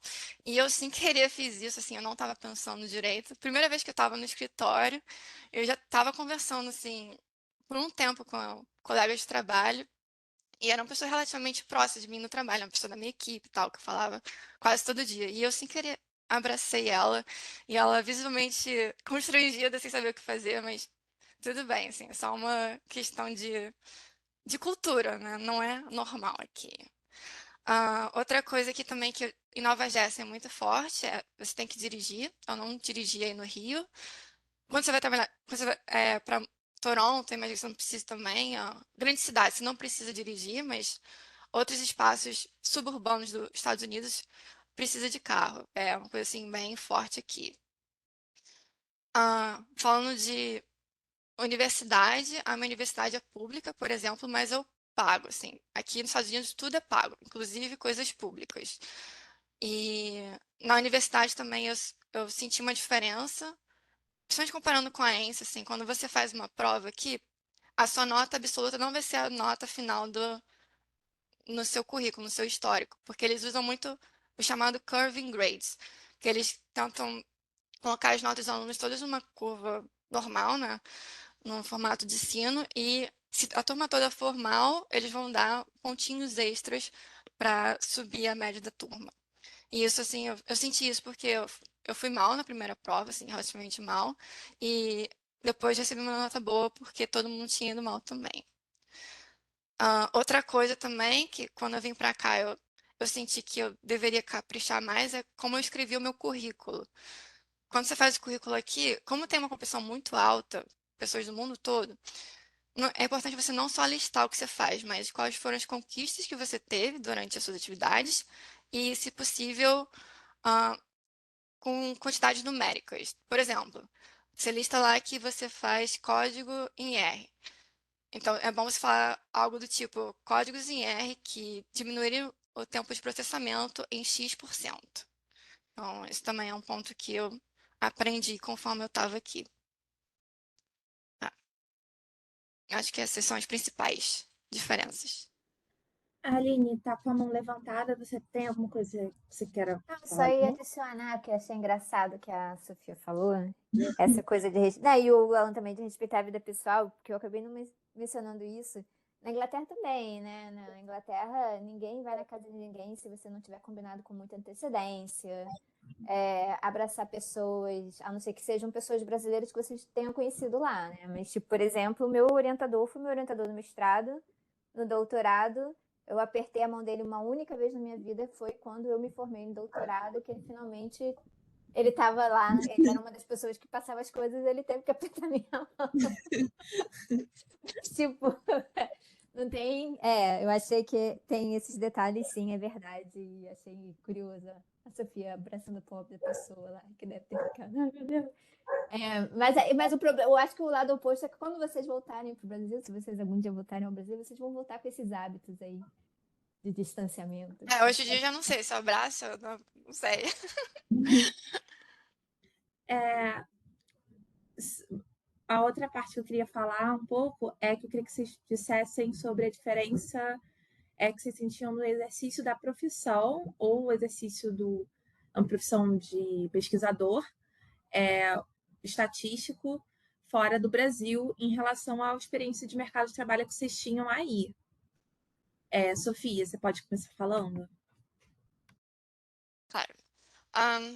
E eu, sem querer, fiz isso, assim, eu não estava pensando direito. Primeira vez que eu estava no escritório, eu já estava conversando, assim, por um tempo com colegas de trabalho, e era uma pessoa relativamente próxima de mim no trabalho, uma pessoa da minha equipe e tal, que eu falava quase todo dia. E eu, sem querer, abracei ela, e ela visivelmente constrangida, sem saber o que fazer, mas tudo bem, assim, é só uma questão de cultura, né? Não é normal aqui. Outra coisa que também que em Nova Jersey é muito forte é você tem que dirigir. Eu não dirigi aí no Rio. Quando você vai trabalhar, quando você vai para Toronto, imagino que você não precisa também. Grande cidade, você não precisa dirigir, mas outros espaços suburbanos dos Estados Unidos precisa de carro. É uma coisa assim bem forte aqui. Falando de universidade, a minha universidade é pública, por exemplo, mas eu pago, assim. Aqui nos Estados Unidos tudo é pago, inclusive coisas públicas. E na universidade também eu senti uma diferença, principalmente comparando com a ENSE, assim, quando você faz uma prova aqui, a sua nota absoluta não vai ser a nota final no seu currículo, no seu histórico, porque eles usam muito o chamado curving grades, que eles tentam colocar as notas dos alunos todas numa curva normal, né, num formato de sino, e se a turma toda for mal, eles vão dar pontinhos extras para subir a média da turma. E isso, assim, eu senti isso porque eu fui mal na primeira prova, assim, relativamente mal, e depois recebi uma nota boa porque todo mundo tinha ido mal também. Outra coisa também, que quando eu vim para cá eu senti que eu deveria caprichar mais, é como eu escrevi o meu currículo. Quando você faz o currículo aqui, como tem uma competição muito alta, pessoas do mundo todo, é importante você não só listar o que você faz, mas quais foram as conquistas que você teve durante as suas atividades e, se possível, ah, com quantidades numéricas. Por exemplo, você lista lá que você faz código em R. Então, é bom você falar algo do tipo códigos em R que diminuírem o tempo de processamento em X%. Então, esse também é um ponto que eu aprendi conforme eu estava aqui. Tá. Acho que essas são as principais diferenças. A Aline, tá com a mão levantada. Você tem alguma coisa que você queira Não, só falar? ia adicionar, que eu achei engraçado que a Sofia falou, né? Essa coisa de... E o Alan também, de respeitar a vida pessoal, porque eu acabei não mencionando isso. Na Inglaterra também, né? Na Inglaterra, ninguém vai na casa de ninguém se você não tiver combinado com muita antecedência. Abraçar pessoas, a não ser que sejam pessoas brasileiras que vocês tenham conhecido lá, né? Mas, tipo, por exemplo, o meu orientador foi meu orientador no mestrado, no doutorado. Eu apertei a mão dele uma única vez na minha vida, foi quando eu me formei no doutorado, que ele finalmente, ele estava lá, ele era uma das pessoas que passava as coisas, ele teve que apertar minha mão. Tipo, não tem. Eu achei que tem esses detalhes, sim, é verdade. E achei curiosa a Sofia abraçando a pobre da pessoa lá, que deve ter ficado. Ai, meu Deus. Mas o problema, eu acho que o lado oposto é que quando vocês voltarem para o Brasil, se vocês algum dia voltarem ao Brasil, vocês vão voltar com esses hábitos aí de distanciamento. Hoje em dia eu já não sei se eu abraço, eu não sei. A outra parte que eu queria falar um pouco é que eu queria que vocês dissessem sobre a diferença que vocês sentiam no exercício da profissão ou o exercício uma profissão de pesquisador estatístico fora do Brasil em relação à experiência de mercado de trabalho que vocês tinham aí. Sofia, você pode começar falando? Claro.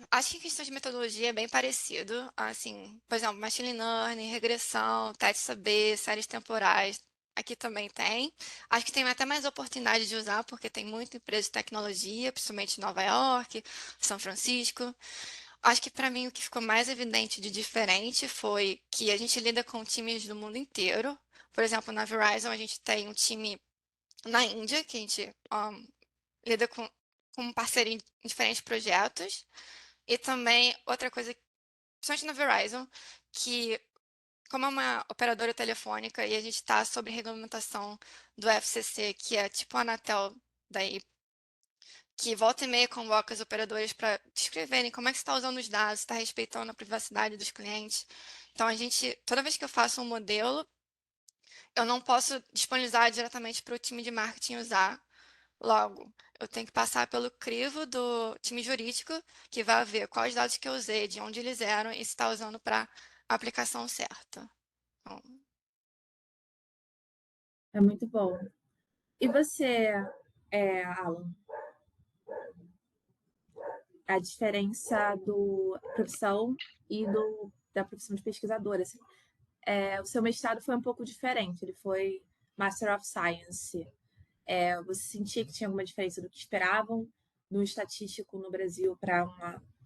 Acho que a questão de metodologia é bem parecido. Assim, por exemplo, machine learning, regressão, teste saber, séries temporais. Aqui também tem. Acho que tem até mais oportunidade de usar, porque tem muita empresa de tecnologia, principalmente em Nova York, São Francisco. Acho que para mim o que ficou mais evidente de diferente foi que a gente lida com times do mundo inteiro. Por exemplo, na Verizon a gente tem um time na Índia, que a gente lida com parceria em diferentes projetos. E também outra coisa, principalmente na Verizon, que como é uma operadora telefônica e a gente está sob regulamentação do FCC, que é tipo a Anatel daí, que volta e meia convoca os operadores para descreverem como é que você está usando os dados, está respeitando a privacidade dos clientes. Então, toda vez que eu faço um modelo, eu não posso disponibilizar diretamente para o time de marketing usar. Logo, eu tenho que passar pelo crivo do time jurídico, que vai ver quais dados que eu usei, de onde eles eram e se está usando para a aplicação certa. Então, É muito bom. E você, Alan? A diferença do profissão e da profissão de pesquisadora. Assim. O seu mestrado foi um pouco diferente, ele foi Master of Science. Você sentia que tinha alguma diferença do que esperavam no estatístico no Brasil para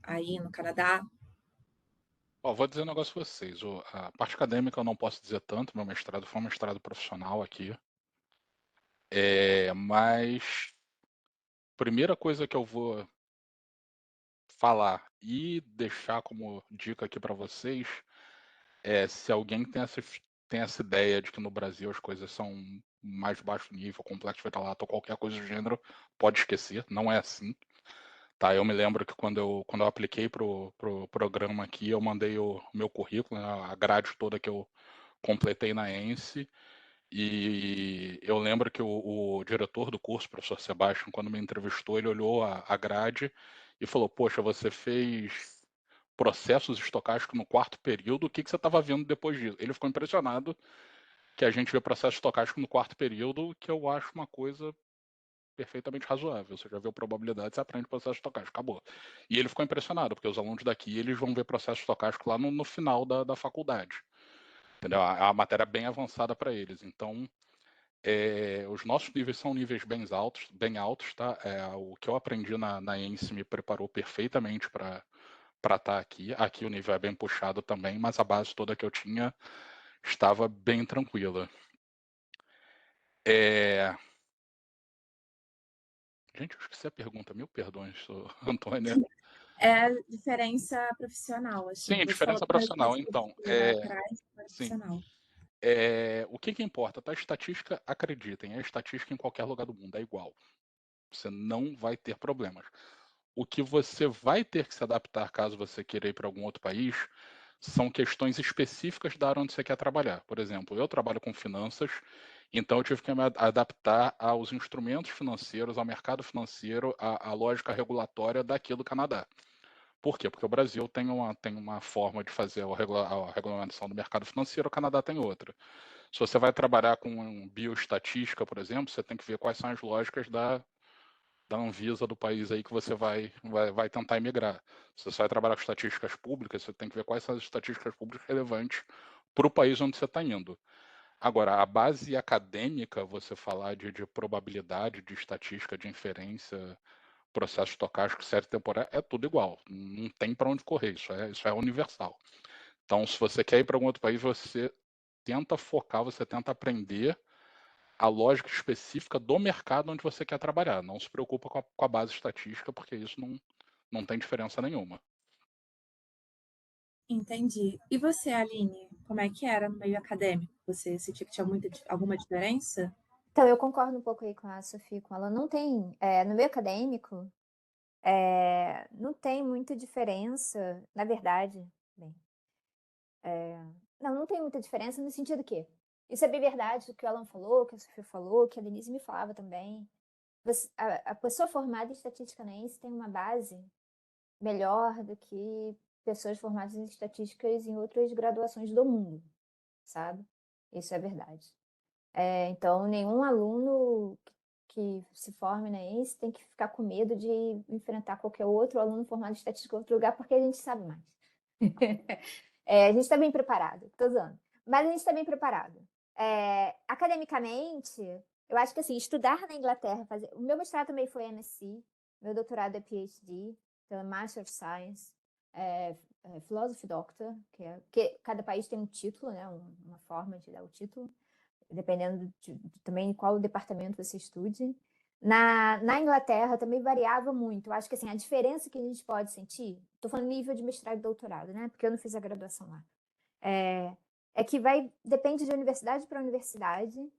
aí no Canadá? Vou dizer um negócio pra vocês. A parte acadêmica eu não posso dizer tanto, meu mestrado foi um mestrado profissional aqui. Mas primeira coisa que eu vou falar e deixar como dica aqui para vocês se alguém tem essa ideia de que no Brasil as coisas são mais baixo nível, complexo vira-lata ou qualquer coisa do gênero, pode esquecer, não é assim. Tá, eu me lembro que quando eu apliquei pro programa aqui, eu mandei o meu currículo, né, a grade toda que eu completei na ENSE, e eu lembro que o diretor do curso, o professor Sebastião, quando me entrevistou, ele olhou a grade e falou: Poxa, você fez processos estocásticos no quarto período, o que você estava vendo depois disso? Ele ficou impressionado que a gente vê processo estocástico no quarto período, que eu acho uma coisa perfeitamente razoável. Você já viu probabilidade, você aprende processo estocástico, acabou. E ele ficou impressionado, porque os alunos daqui eles vão ver processo estocástico lá no final da faculdade. Entendeu? A matéria é bem avançada para eles. Então, os nossos níveis são níveis bem altos, tá? O que eu aprendi na ENSE me preparou perfeitamente para estar aqui. Aqui o nível é bem puxado também, mas a base toda que eu tinha estava bem tranquila. Gente, eu esqueci a pergunta, mil perdões, Antônia. É a diferença profissional, assim. Sim, Você falou diferença primeiro que profissional, você então. estudou lá atrás, agora é Sim. profissional. O que importa? Tá? A estatística, acreditem, a estatística em qualquer lugar do mundo é igual. Você não vai ter problemas. O que você vai ter que se adaptar caso você queira ir para algum outro país são questões específicas da área onde você quer trabalhar. Por exemplo, eu trabalho com finanças, então eu tive que me adaptar aos instrumentos financeiros, ao mercado financeiro, à lógica regulatória daqui do Canadá. Por quê? Porque o Brasil tem uma forma de fazer a regulamentação do mercado financeiro, o Canadá tem outra. Se você vai trabalhar com bioestatística, por exemplo, você tem que ver quais são as lógicas da Anvisa do país aí que você vai tentar emigrar. Se você vai trabalhar com estatísticas públicas, você tem que ver quais são as estatísticas públicas relevantes para o país onde você está indo. Agora, a base acadêmica, você falar de probabilidade, de estatística, de inferência, processo estocástico, série temporal, é tudo igual. Não tem para onde correr, isso é universal. Então, se você quer ir para algum outro país, você tenta focar, você tenta aprender a lógica específica do mercado onde você quer trabalhar. Não se preocupa com a base estatística, porque isso não tem diferença nenhuma. Entendi. E você, Aline, como é que era no meio acadêmico? Você sentiu que tinha alguma diferença? Então, eu concordo um pouco aí com a Sofia, com ela. Não tem, no meio acadêmico, não tem muita diferença, na verdade, bem, não tem muita diferença no sentido que isso é bem verdade, o que o Alan falou, o que a Sofia falou, que a Denise me falava também. A pessoa formada em estatística na ENSE tem uma base melhor do que pessoas formadas em estatísticas em outras graduações do mundo, sabe? Isso é verdade. Então, nenhum aluno que se forme na ENSE tem que ficar com medo de enfrentar qualquer outro aluno formado em estatística em outro lugar, porque a gente sabe mais. A gente está bem preparado, estou usando. Mas a gente está bem preparado. Academicamente, eu acho que assim, estudar na Inglaterra, o meu mestrado também foi MSc, meu doutorado é PhD, então é Master of Science, Philosophy Doctor, que cada país tem um título, né, uma forma de dar o título, dependendo também de qual departamento você estude. Na Inglaterra também variava muito. Eu acho que assim, a diferença que a gente pode sentir, estou falando nível de mestrado e doutorado, né? Porque eu não fiz a graduação lá. É que depende de universidade para universidade.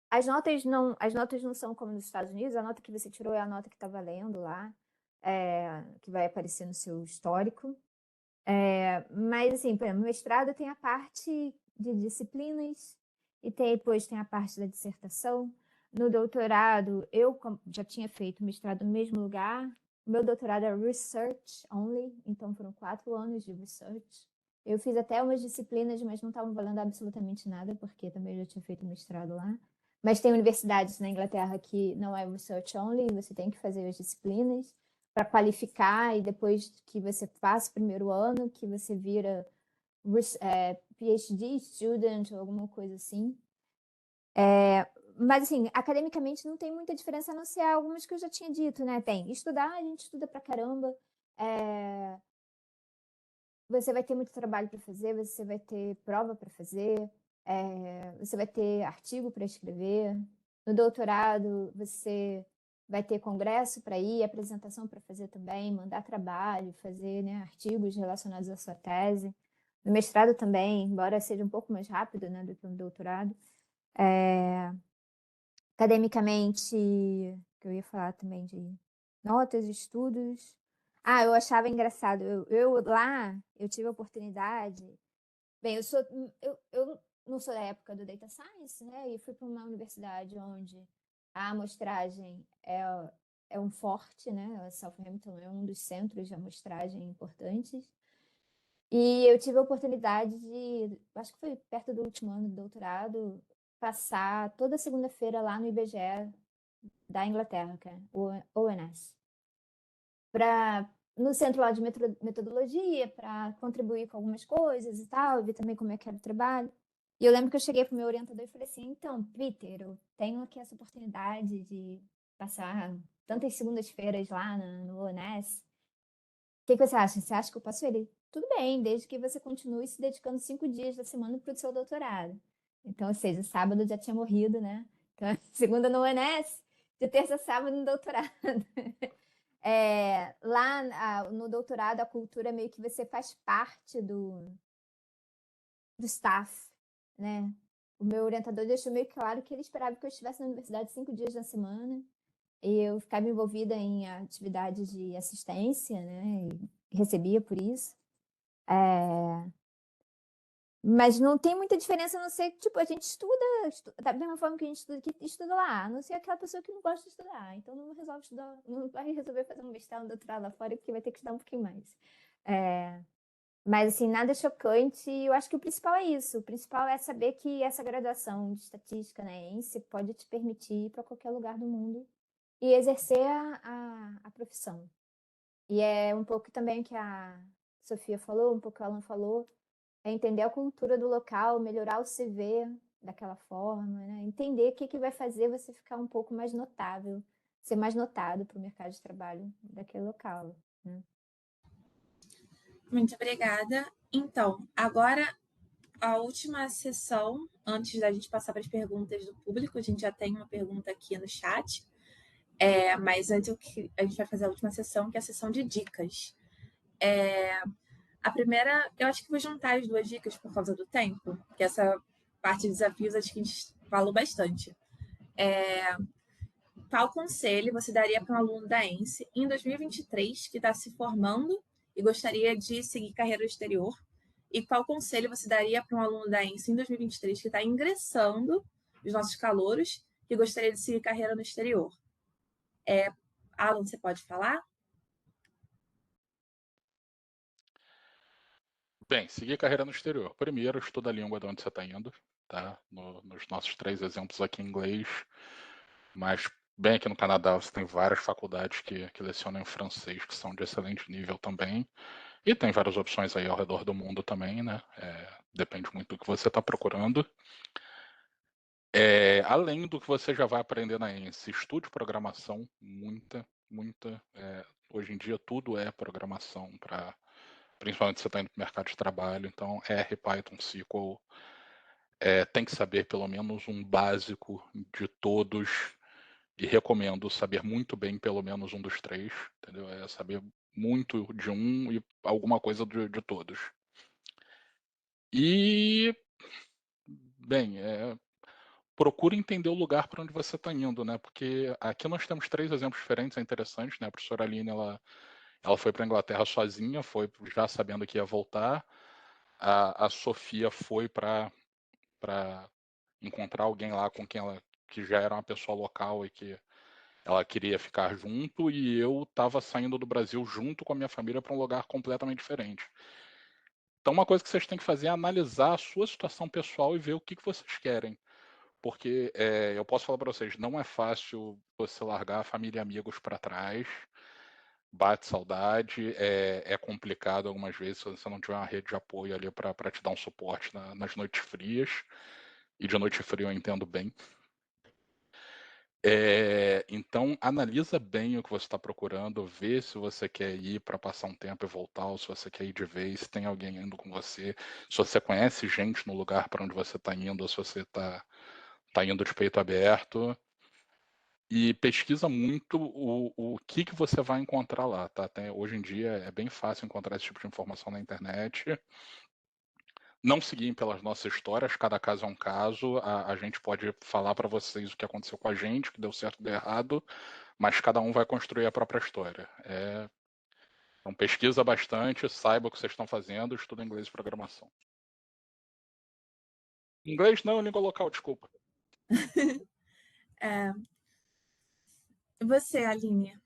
As notas não são como nos Estados Unidos, a nota que você tirou é a nota que está valendo lá, que vai aparecer no seu histórico. Mas assim, por exemplo, no mestrado tem a parte de disciplinas e depois tem a parte da dissertação. No doutorado, eu já tinha feito mestrado no mesmo lugar. O meu doutorado é Research Only, então foram 4 anos de Research. Eu fiz até umas disciplinas, mas não estavam valendo absolutamente nada, porque também já tinha feito mestrado lá. Mas tem universidades na Inglaterra que não é Research Only, você tem que fazer as disciplinas para qualificar, e depois que você passa o primeiro ano, que você vira PhD student ou alguma coisa assim. Mas, assim, academicamente não tem muita diferença, a não ser algumas que eu já tinha dito, né? Tem estudar, a gente estuda pra caramba. Você vai ter muito trabalho para fazer, você vai ter prova para fazer, você vai ter artigo para escrever. No doutorado, você vai ter congresso para ir, apresentação para fazer também, mandar trabalho, fazer, né, artigos relacionados à sua tese. No mestrado também, embora seja um pouco mais rápido, né, do que no doutorado. Academicamente, que eu ia falar também de notas, estudos. Eu achava engraçado. Eu lá, eu tive a oportunidade. Bem, eu não sou da época do Data Science, né? E fui para uma universidade onde a amostragem é um forte, né? Southampton é um dos centros de amostragem importantes. E eu tive a oportunidade de, acho que foi perto do último ano do doutorado, passar toda segunda-feira lá no IBGE da Inglaterra, que é o ONS, no centro lá de metodologia, para contribuir com algumas coisas e tal, ver também como é que era o trabalho. E eu lembro que eu cheguei para o meu orientador e falei assim, então, Peter, eu tenho aqui essa oportunidade de passar tantas segundas-feiras lá no ONS. O que você acha? Você acha que eu posso? Ele, tudo bem, desde que você continue se dedicando 5 dias da semana para o seu doutorado. Então, ou seja, sábado já tinha morrido, né? Então, segunda no ONS, de terça a sábado no doutorado. Lá no doutorado, a cultura é meio que você faz parte do staff, né? O meu orientador deixou meio claro que ele esperava que eu estivesse na universidade 5 dias na semana e eu ficava envolvida em atividades de assistência, né? E recebia por isso. Mas não tem muita diferença, a não ser que, tipo, a gente estuda da mesma forma que a gente estuda lá, a não ser aquela pessoa que não gosta de estudar. Então não resolve estudar, não vai resolver fazer um mestrado, um doutorado lá fora, porque vai ter que estudar um pouquinho mais. Mas, assim, nada chocante. Eu acho que o principal é isso. O principal é saber que essa graduação de estatística na ENSE pode te permitir ir para qualquer lugar do mundo e exercer a profissão. E é um pouco também que a Sofia falou, um pouco que o Alan falou, é entender a cultura do local, melhorar o CV daquela forma, né? Entender o que vai fazer você ficar um pouco mais notável, ser mais notado para o mercado de trabalho daquele local, né? Muito obrigada. Então, agora a última sessão, antes da gente passar para as perguntas do público, a gente já tem uma pergunta aqui no chat, mas antes a gente vai fazer a última sessão, que é a sessão de dicas. A primeira, eu acho que vou juntar as duas dicas por causa do tempo, que essa parte de desafios acho que a gente falou bastante. Qual conselho você daria para um aluno da ENSE em 2023 que está se formando e gostaria de seguir carreira no exterior? E qual conselho você daria para um aluno da ENSE em 2023 que está ingressando, os nossos calouros, que gostaria de seguir carreira no exterior? Alan, você pode falar? Bem, seguir carreira no exterior. Primeiro, estuda a língua de onde você está indo, tá? Nos nossos 3 exemplos aqui em inglês, mas bem aqui no Canadá você tem várias faculdades que lecionam em francês, que são de excelente nível também, e tem várias opções aí ao redor do mundo também, né? Depende muito do que você está procurando. Além do que você já vai aprender na ENSE, estude programação, muita. Hoje em dia tudo é programação, principalmente se você está indo para o mercado de trabalho, então R, Python, SQL, tem que saber pelo menos um básico de todos, e recomendo saber muito bem pelo menos um dos 3, entendeu? Saber muito de um e alguma coisa de todos. E, bem, procure entender o lugar para onde você está indo, né? Porque aqui nós temos 3 exemplos diferentes, é interessante, né? A professora Aline, ela foi para a Inglaterra sozinha, foi já sabendo que ia voltar. A Sofia foi para encontrar alguém lá com quem ela, que já era uma pessoa local e que ela queria ficar junto, e eu estava saindo do Brasil junto com a minha família para um lugar completamente diferente. Então, uma coisa que vocês têm que fazer é analisar a sua situação pessoal e ver o que vocês querem. Porque eu posso falar para vocês, não é fácil você largar a família e amigos para trás, bate saudade, é complicado algumas vezes se você não tiver uma rede de apoio ali para te dar um suporte nas noites frias, e de noite fria eu entendo bem. Então, analisa bem o que você está procurando, vê se você quer ir para passar um tempo e voltar, ou se você quer ir de vez, se tem alguém indo com você, se você conhece gente no lugar para onde você está indo, ou se você está indo de peito aberto. E pesquisa muito o que você vai encontrar lá, tá? Hoje em dia é bem fácil encontrar esse tipo de informação na internet. Não seguir pelas nossas histórias, cada caso é um caso. A gente pode falar para vocês o que aconteceu com a gente, que deu certo, deu errado, mas cada um vai construir a própria história. Então pesquisa bastante, saiba o que vocês estão fazendo, estuda inglês e programação. Inglês não, língua local, desculpa. Você, Aline,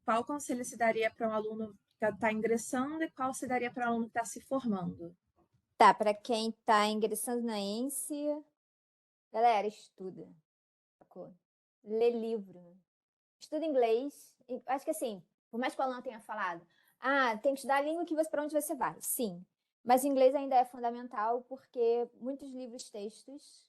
qual conselho se daria para um aluno que está ingressando e qual se daria para um aluno que está se formando? Tá, para quem tá ingressando na ENSE, galera, estuda, sacou? Lê livro, estuda inglês. Acho que assim, por mais que o aluno tenha falado, tem que estudar a língua para onde você vai. Sim, mas o inglês ainda é fundamental porque muitos livros textos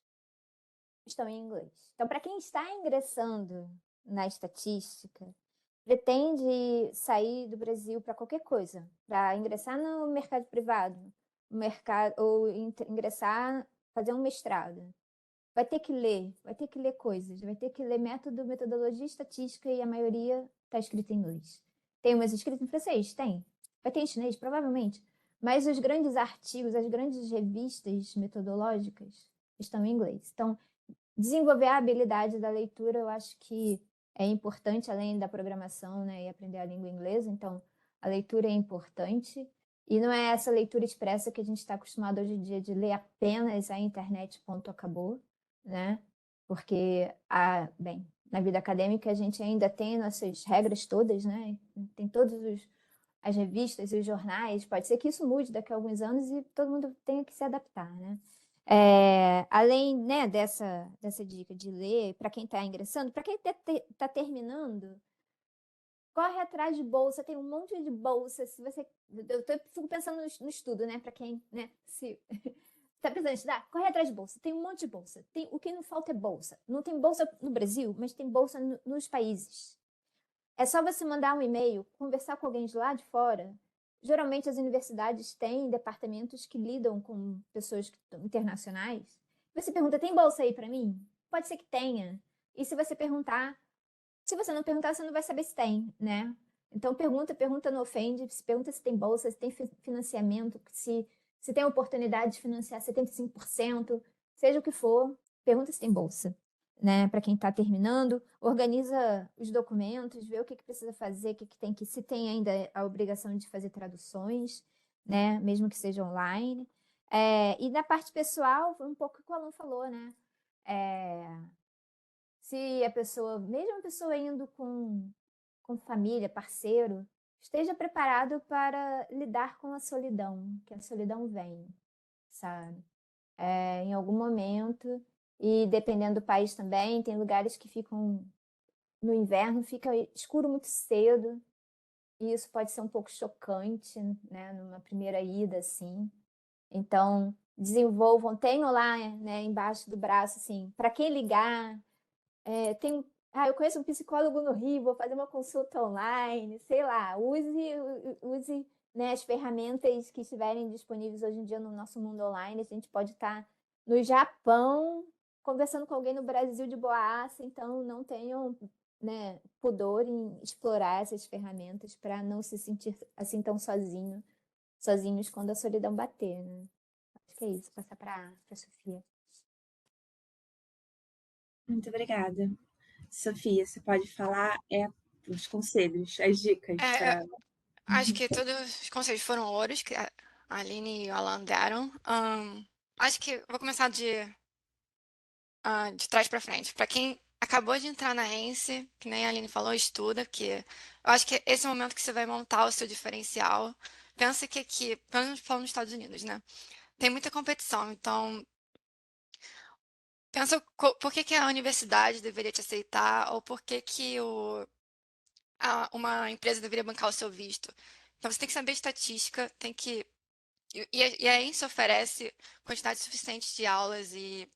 estão em inglês. Então, para quem está ingressando na estatística, pretende sair do Brasil para qualquer coisa, para ingressar no mercado privado, ou ingressar, fazer um mestrado, vai ter que ler coisas, vai ter que ler metodologia estatística e a maioria está escrita em inglês. Tem umas escritas em francês? Tem. Vai ter em chinês? Provavelmente. Mas os grandes artigos, as grandes revistas metodológicas estão em inglês. Então, desenvolver a habilidade da leitura, eu acho que é importante, além da programação, né, e aprender a língua inglesa. Então, a leitura é importante. E não é essa leitura expressa que a gente está acostumado hoje em dia de ler apenas a internet, ponto, acabou, né? Porque, bem, na vida acadêmica a gente ainda tem nossas regras todas, né? Tem as revistas e os jornais. Pode ser que isso mude daqui a alguns anos e todo mundo tenha que se adaptar, né? Além, né, dessa dica de ler, para quem está ingressando, para quem está terminando, corre atrás de bolsa, tem um monte de bolsa. Se você, fico pensando no estudo, né, para quem, né, se está pensando em estudar, corre atrás de bolsa. Tem um monte de bolsa. O que não falta é bolsa. Não tem bolsa no Brasil, mas tem bolsa nos países. É só você mandar um e-mail, conversar com alguém de lá de fora. Geralmente as universidades têm departamentos que lidam com pessoas internacionais. Você pergunta, tem bolsa aí para mim? Pode ser que tenha. E se você perguntar, se você não perguntar, você não vai saber se tem, né? Então pergunta não ofende, pergunta se tem bolsa, se tem financiamento, se tem oportunidade de financiar 75%, seja o que for, pergunta se tem bolsa, né? Para quem está terminando, organiza os documentos, vê o que precisa fazer, o que tem que, se tem ainda a obrigação de fazer traduções, né? Mesmo que seja online. E na parte pessoal, foi um pouco o que o Alan falou, né? Se a pessoa, mesmo a pessoa indo com família, parceiro, esteja preparado para lidar com a solidão, que a solidão vem, sabe? Em algum momento, e dependendo do país também, tem lugares que ficam, no inverno, fica escuro muito cedo, e isso pode ser um pouco chocante, né, numa primeira ida, assim. Então, desenvolvam, tenham lá, né, embaixo do braço, assim, para quem ligar, eu conheço um psicólogo no Rio, vou fazer uma consulta online, sei lá, use, né, as ferramentas que estiverem disponíveis hoje em dia no nosso mundo online. A gente pode estar no Japão, conversando com alguém no Brasil de boaça, então não tenham, né, pudor em explorar essas ferramentas para não se sentir assim tão sozinhos quando a solidão bater, né? Acho que é isso, passar para a Sofia. Muito obrigada. Sofia, você pode falar os conselhos, as dicas. Acho que todos os conselhos foram ouros que a Aline e o Alan deram. Acho que vou começar de trás para frente. Para quem acabou de entrar na ENSE, que nem a Aline falou, estuda, porque eu acho que esse é o momento que você vai montar o seu diferencial. Pensa que aqui, pelo menos falando nos Estados Unidos, né? Tem muita competição, então pensa por que a universidade deveria te aceitar ou por que uma empresa deveria bancar o seu visto. Então você tem que saber estatística, tem que. E a ENSE oferece quantidade suficiente de aulas e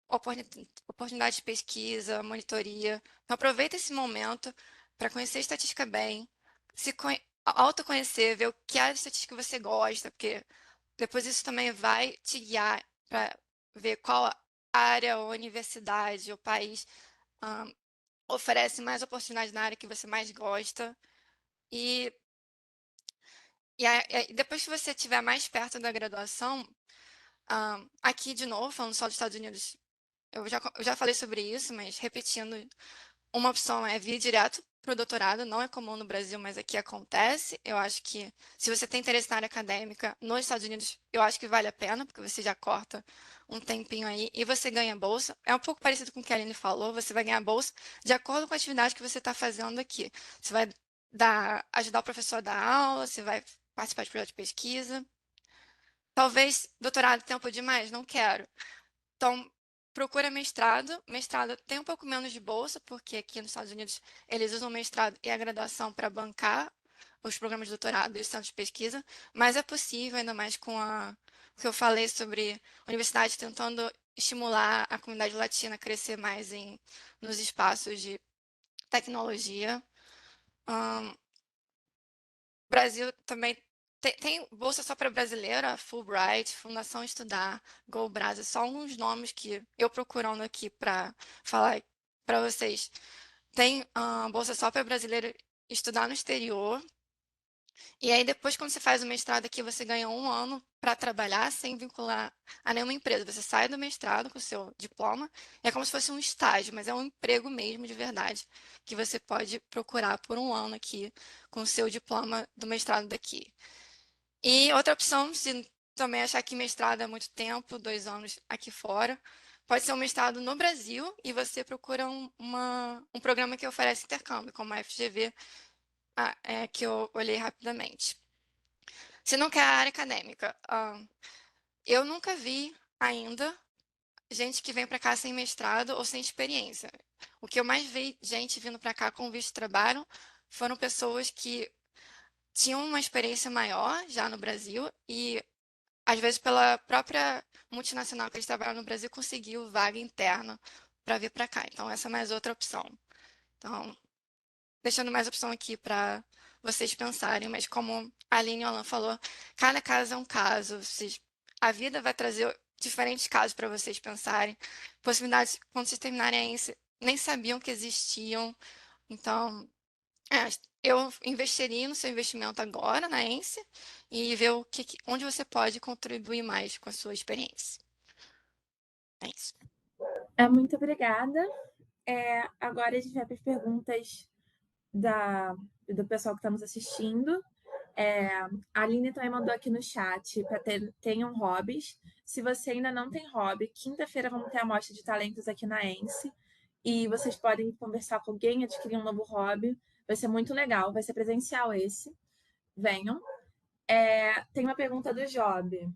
oportunidade de pesquisa, monitoria. Então aproveita esse momento para conhecer a estatística bem, autoconhecer, ver o que é a estatística que você gosta, porque depois isso também vai te guiar para ver qual área, ou universidade, ou país oferece mais oportunidades na área que você mais gosta. E depois que você estiver mais perto da graduação, aqui de novo, falando só dos Estados Unidos, eu já falei sobre isso, mas repetindo, uma opção é vir direto para o doutorado, não é comum no Brasil, mas aqui acontece. Eu acho que se você tem interesse na área acadêmica nos Estados Unidos, eu acho que vale a pena, porque você já corta um tempinho aí e você ganha bolsa. É um pouco parecido com o que a Aline falou, você vai ganhar bolsa de acordo com a atividade que você está fazendo aqui. Você vai ajudar o professor a dar aula, você vai participar de projeto de pesquisa. Talvez doutorado tempo demais, não quero. Então, procura mestrado. Mestrado tem um pouco menos de bolsa, porque aqui nos Estados Unidos eles usam o mestrado e a graduação para bancar os programas de doutorado e os centros de pesquisa, mas é possível, ainda mais com o que eu falei sobre universidades tentando estimular a comunidade latina a crescer mais nos espaços de tecnologia. Brasil também tem bolsa só para brasileira, Fulbright, Fundação Estudar, Go Brasil, só alguns nomes que eu procurando aqui para falar para vocês. Tem bolsa só para brasileiro estudar no exterior. E aí depois, quando você faz o mestrado aqui, você ganha 1 ano para trabalhar sem vincular a nenhuma empresa. Você sai do mestrado com o seu diploma, é como se fosse um estágio, mas é um emprego mesmo de verdade, que você pode procurar por 1 ano aqui com o seu diploma do mestrado daqui. E outra opção, se também achar que mestrado é muito tempo, 2 anos aqui fora, pode ser um mestrado no Brasil e você procura um programa que oferece intercâmbio, como a FGV, que eu olhei rapidamente. Se não quer a área acadêmica, eu nunca vi ainda gente que vem para cá sem mestrado ou sem experiência. O que eu mais vi gente vindo para cá com visto de trabalho foram pessoas que tinham uma experiência maior já no Brasil e, às vezes, pela própria multinacional que eles trabalham no Brasil, conseguiu vaga interna para vir para cá. Então, essa é mais outra opção. Então, deixando mais opção aqui para vocês pensarem, mas como a Aline e o Alan falou, cada caso é um caso. A vida vai trazer diferentes casos para vocês pensarem. Possibilidades, quando vocês terminarem a ENSE, nem sabiam que existiam. Então, eu investiria no seu investimento agora na ENSE e ver onde você pode contribuir mais com a sua experiência. É isso. Muito obrigada. Agora a gente vai para as perguntas do pessoal que está nos assistindo. A Aline também mandou aqui no chat para tenham hobbies. Se você ainda não tem hobby, quinta-feira vamos ter a mostra de talentos aqui na ENSE e vocês podem conversar com alguém, adquirir um novo hobby. Vai ser muito legal, vai ser presencial esse. Venham. Tem uma pergunta do Job.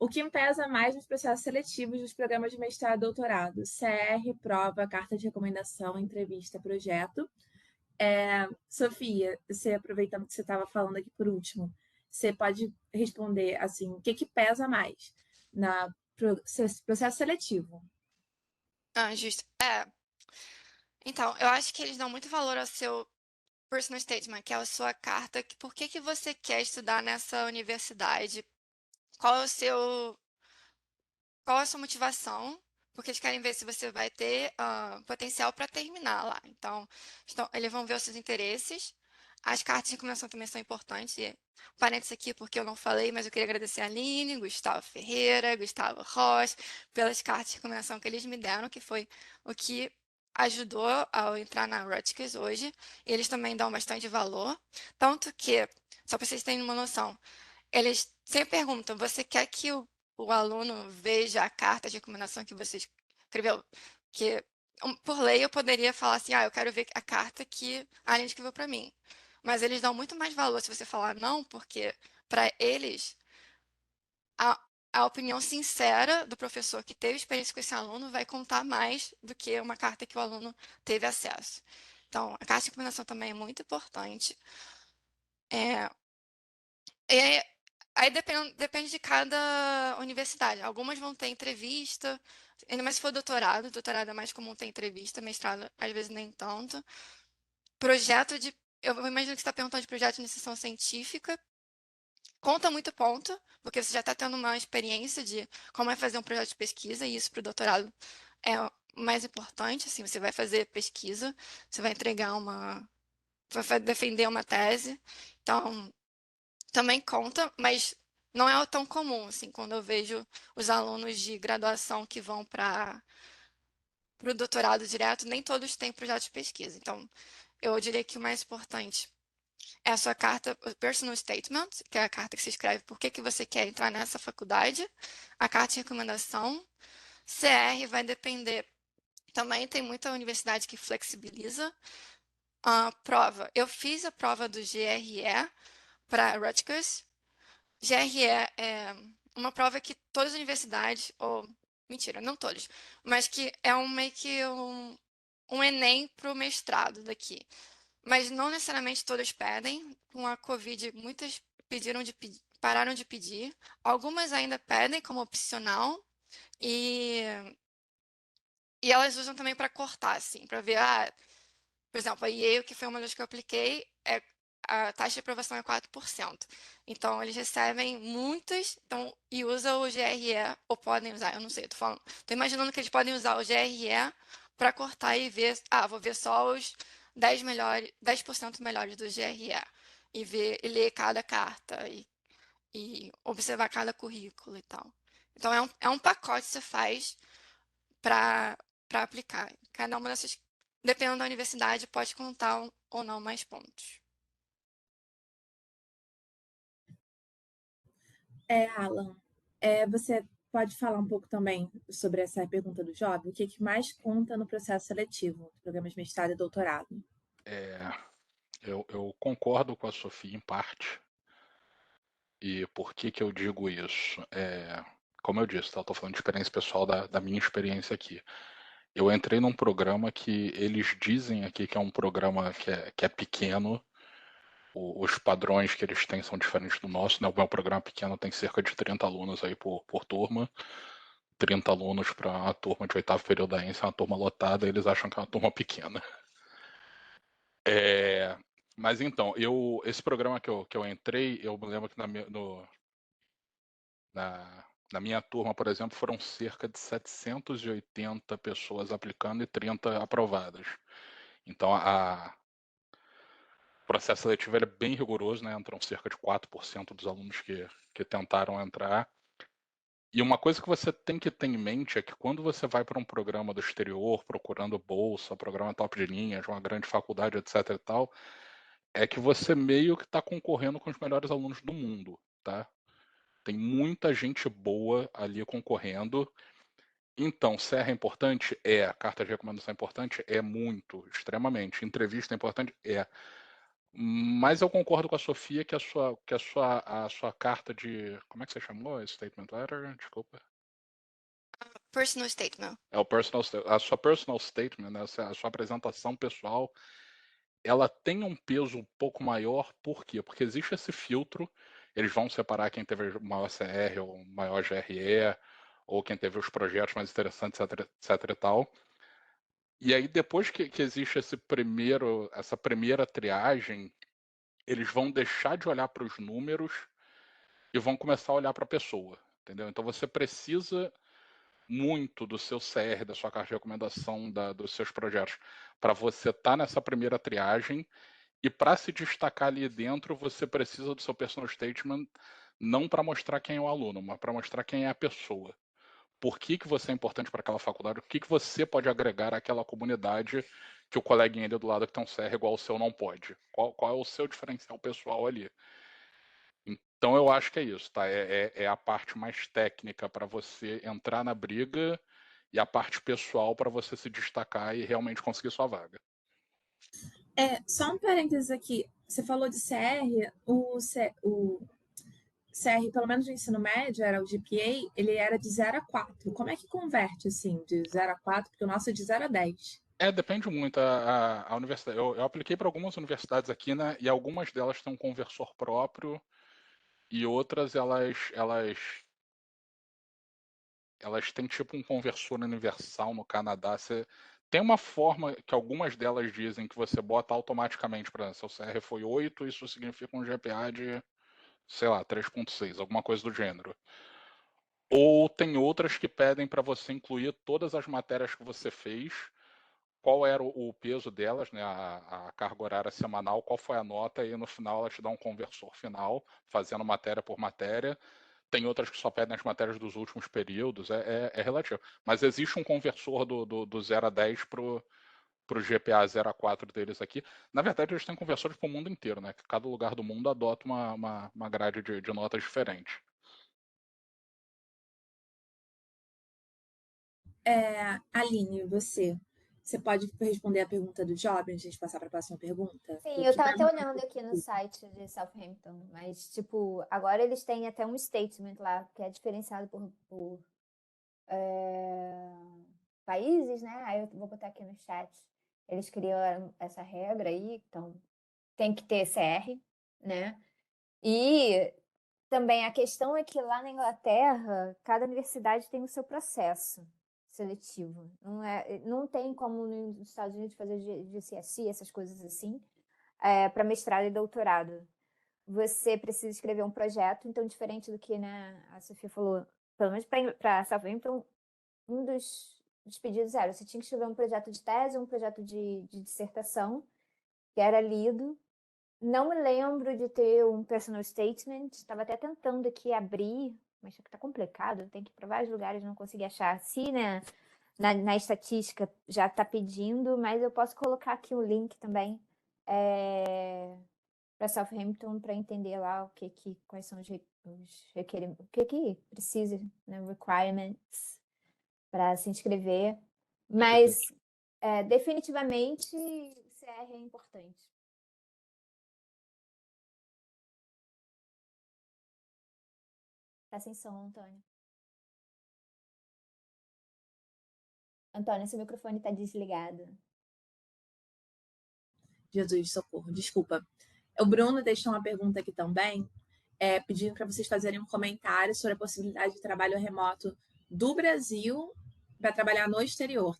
O que pesa mais nos processos seletivos dos programas de mestrado e doutorado? CR, prova, carta de recomendação, entrevista, projeto. Sofia, você aproveitando que você estava falando aqui por último, você pode responder assim, o que pesa mais no processo seletivo? Justo. Então, eu acho que eles dão muito valor ao seu personal statement, que é a sua carta. Por que você quer estudar nessa universidade? Qual é a sua motivação? Porque eles querem ver se você vai ter potencial para terminar lá. Então, eles vão ver os seus interesses. As cartas de recomendação também são importantes. Parênteses aqui, porque eu não falei, mas eu queria agradecer a Aline, Gustavo Ferreira, Gustavo Rocha, pelas cartas de recomendação que eles me deram, que foi o que ajudou ao entrar na Rutgers hoje. Eles também dão bastante valor. Tanto que, só para vocês terem uma noção, eles sempre perguntam: você quer que o aluno veja a carta de recomendação que você escreveu? Que, por lei, eu poderia falar assim: eu quero ver a carta que a Aline escreveu para mim. Mas eles dão muito mais valor se você falar não, porque para eles a opinião sincera do professor que teve experiência com esse aluno vai contar mais do que uma carta que o aluno teve acesso. Então, a carta de recomendação também é muito importante. Aí depende de cada universidade. Algumas vão ter entrevista, ainda mais se for doutorado. Doutorado é mais comum ter entrevista, mestrado às vezes nem tanto. Eu imagino que você está perguntando de projeto de iniciação científica. Conta muito ponto, porque você já está tendo uma experiência de como é fazer um projeto de pesquisa, e isso para o doutorado é o mais importante, assim, você vai fazer pesquisa, você vai entregar vai defender uma tese, então também conta, mas não é tão comum, assim, quando eu vejo os alunos de graduação que vão para o doutorado direto, nem todos têm projeto de pesquisa. Então, eu diria que o mais importante é a sua carta, o personal statement, que é a carta que você escreve por que você quer entrar nessa faculdade, a carta de recomendação. CR vai depender. Também tem muita universidade que flexibiliza a prova. Eu fiz a prova do GRE para Rutgers. GRE é uma prova que todas as universidades, ou mentira, não todas, mas que é meio que um Enem para o mestrado daqui. Mas não necessariamente todas pedem. Com a Covid, muitas pararam de pedir. Algumas ainda pedem como opcional. E, e elas usam também para cortar, assim, para ver, por exemplo, a Yale, que foi uma das que eu apliquei, a taxa de aprovação é 4%. Então, eles recebem muitas, então, e usam o GRE, ou podem usar, eu não sei, tô imaginando que eles podem usar o GRE para cortar e ver, vou ver só os 10% melhores do GRE, e ler cada carta, e observar cada currículo e tal. Então, é um pacote que você faz para aplicar. Cada uma dessas, dependendo da universidade, pode contar ou não mais pontos. Alan, você pode falar um pouco também sobre essa pergunta do Job? O que mais conta no processo seletivo dos programas de mestrado e doutorado? Eu concordo com a Sofia em parte. E por que eu digo isso? Como eu disse, eu estou falando de experiência pessoal da minha experiência aqui. Eu entrei num programa que eles dizem aqui que é um programa que é pequeno. Os padrões que eles têm são diferentes do nosso, né? O meu programa pequeno tem cerca de 30 alunos aí por turma. 30 alunos para uma turma de oitavo período da ENSE, é uma turma lotada, e eles acham que é uma turma pequena. Mas então, esse programa que eu entrei, eu me lembro que na minha turma, por exemplo, foram cerca de 780 pessoas aplicando e 30 aprovadas. Então, o processo seletivo é bem rigoroso, né? Entram cerca de 4% dos alunos que tentaram entrar. E uma coisa que você tem que ter em mente é que quando você vai para um programa do exterior, procurando bolsa, programa top de linha, de uma grande faculdade, etc e tal, é que você meio que está concorrendo com os melhores alunos do mundo, tá? Tem muita gente boa ali concorrendo. Então, CR é importante? A carta de recomendação é importante? É muito, extremamente. Entrevista é importante? Mas eu concordo com a Sofia que a sua carta de... Como é que você chamou? Statement letter? Desculpa. Personal statement. A sua personal statement, né, a sua apresentação pessoal, ela tem um peso um pouco maior. Por quê? Porque existe esse filtro. Eles vão separar quem teve o maior CR ou maior GRE, ou quem teve os projetos mais interessantes, etc e tal. E aí, depois que existe essa primeira triagem, eles vão deixar de olhar para os números e vão começar a olhar para a pessoa, entendeu? Então, você precisa muito do seu CR, da sua carta de recomendação, dos seus projetos, para você estar nessa primeira triagem. E para se destacar ali dentro, você precisa do seu personal statement, não para mostrar quem é o aluno, mas para mostrar quem é a pessoa. Por que você é importante para aquela faculdade, o que você pode agregar àquela comunidade que o coleguinha ali do lado que tem um CR igual o seu não pode. Qual é o seu diferencial pessoal ali? Então eu acho que é isso, tá? É a parte mais técnica para você entrar na briga e a parte pessoal para você se destacar e realmente conseguir sua vaga. Só um parênteses aqui. Você falou de CR, o CR, pelo menos no ensino médio, era o GPA, ele era de 0 a 4. Como é que converte, assim, de 0 a 4? Porque o nosso é de 0 a 10. Depende muito. A universidade. Eu apliquei para algumas universidades aqui, né? E algumas delas têm um conversor próprio e outras elas têm tipo um conversor universal no Canadá. Tem uma forma que algumas delas dizem que você bota automaticamente, por exemplo, se o CR foi 8, isso significa um GPA de, sei lá, 3.6, alguma coisa do gênero. Ou tem outras que pedem para você incluir todas as matérias que você fez, qual era o peso delas, né, a carga horária semanal, qual foi a nota, e no final ela te dá um conversor final, fazendo matéria por matéria. Tem outras que só pedem as matérias dos últimos períodos, é relativo. Mas existe um conversor do 0 a 10 para o GPA 0 a 4 deles aqui. Na verdade, eles têm conversores para o mundo inteiro, né? Que cada lugar do mundo adota uma grade de notas diferente. Aline, você pode responder a pergunta do Job antes de passar para a próxima pergunta? Sim, eu tava até olhando aqui no site de Southampton, mas, tipo, agora eles têm até um statement lá, que é diferenciado por países, né? Aí eu vou botar aqui no chat. Eles criaram essa regra aí, então tem que ter CR, né? E também a questão é que lá na Inglaterra, cada universidade tem o seu processo seletivo. Não tem como nos Estados Unidos fazer GCSE, essas coisas assim, para mestrado e doutorado. Você precisa escrever um projeto, então diferente do que, né, a Sofia falou, pelo menos para Southampton, um dos pedidos era, você tinha que escrever um projeto de tese, um projeto de dissertação, que era lido. Não me lembro de ter um personal statement, estava até tentando aqui abrir, mas acho que tá complicado, tem que ir para vários lugares, não consegui achar. Se, né, na estatística já está pedindo, mas eu posso colocar aqui o link também para Southampton para entender lá quais são os requerimentos, o que precisa, né, requirements para se inscrever. Mas definitivamente CR é importante. Tá sem som, Antônio. Antônio, seu microfone está desligado. Jesus, socorro, desculpa. O Bruno deixou uma pergunta aqui também, pedindo para vocês fazerem um comentário sobre a possibilidade de trabalho remoto do Brasil para trabalhar no exterior,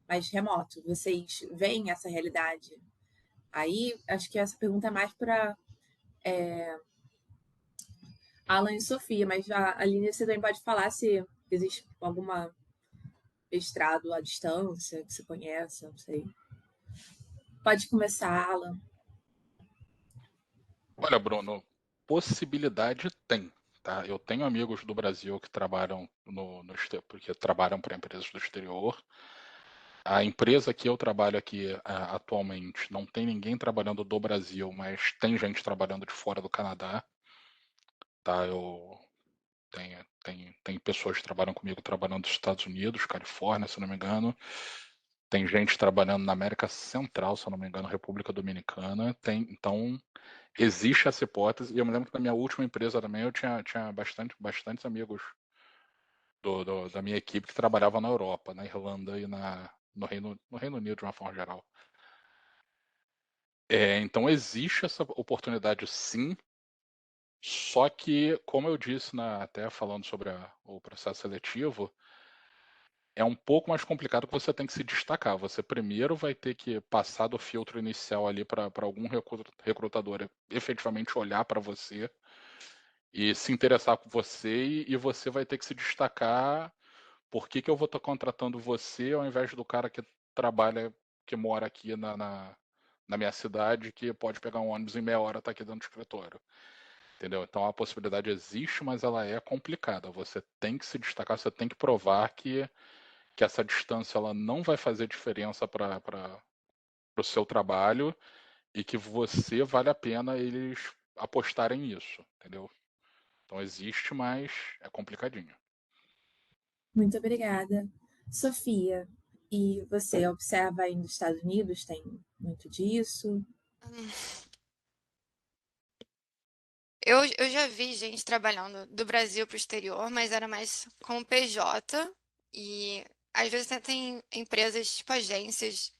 mais remoto. Vocês veem essa realidade? Aí, acho que essa pergunta é mais para Alan e Sofia, mas a Aline, você também pode falar se existe alguma mestrado à distância que você conhece, não sei. Pode começar, Alan. Olha, Bruno, possibilidade tem, tá? Eu tenho amigos do Brasil que trabalham porque trabalham para empresas do exterior. A empresa que eu trabalho aqui atualmente não tem ninguém trabalhando do Brasil, mas tem gente trabalhando de fora do Canadá, tá? Tem pessoas que trabalham comigo trabalhando dos Estados Unidos, Califórnia, se não me engano. Tem gente trabalhando na América Central, se eu não me engano, República Dominicana. Então, existe essa hipótese. E eu me lembro que na minha última empresa também eu tinha bastantes amigos da minha equipe que trabalhavam na Europa, na Irlanda e no Reino Unido, de uma forma geral. Então, existe essa oportunidade, sim. Só que, como eu disse, até falando sobre o processo seletivo, é um pouco mais complicado que você tem que se destacar. Você primeiro vai ter que passar do filtro inicial ali para algum recrutador efetivamente olhar para você e se interessar por você, e você vai ter que se destacar. Por que eu vou estar contratando você ao invés do cara que trabalha, que mora aqui na minha cidade, que pode pegar um ônibus em meia hora e estar aqui dentro do escritório? Entendeu? Então a possibilidade existe, mas ela é complicada. Você tem que se destacar, você tem que provar que essa distância ela não vai fazer diferença para o seu trabalho e que você vale a pena eles apostarem nisso, entendeu? Então existe, mas é complicadinho. Muito obrigada. Sofia, e você observa aí nos Estados Unidos, tem muito disso? Eu já vi gente trabalhando do Brasil para o exterior, mas era mais como PJ. E às vezes até tem empresas, tipo agências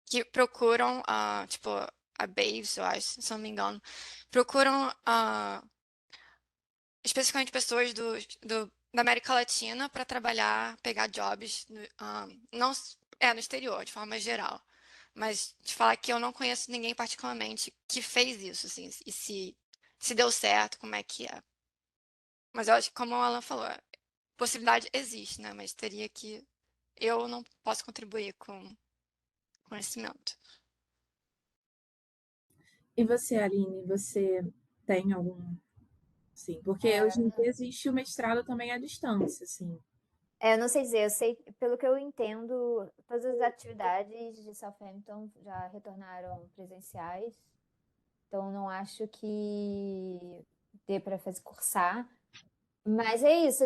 que procuram, tipo, a Babes, eu acho, se não me engano, procuram especificamente pessoas da América Latina para trabalhar, pegar jobs, não, no exterior, de forma geral. Mas te falar que eu não conheço ninguém particularmente que fez isso, assim, e se deu certo, como é que é. Mas eu acho que, como o Alan falou, possibilidade existe, né? Mas teria que. Eu não posso contribuir com conhecimento. E você, Aline, você tem algum. Sim, porque hoje em dia existe o mestrado também à distância, assim. Eu não sei dizer, eu sei, pelo que eu entendo, todas as atividades de Southampton já retornaram presenciais, então não acho que dê para fazer cursar. Mas é isso,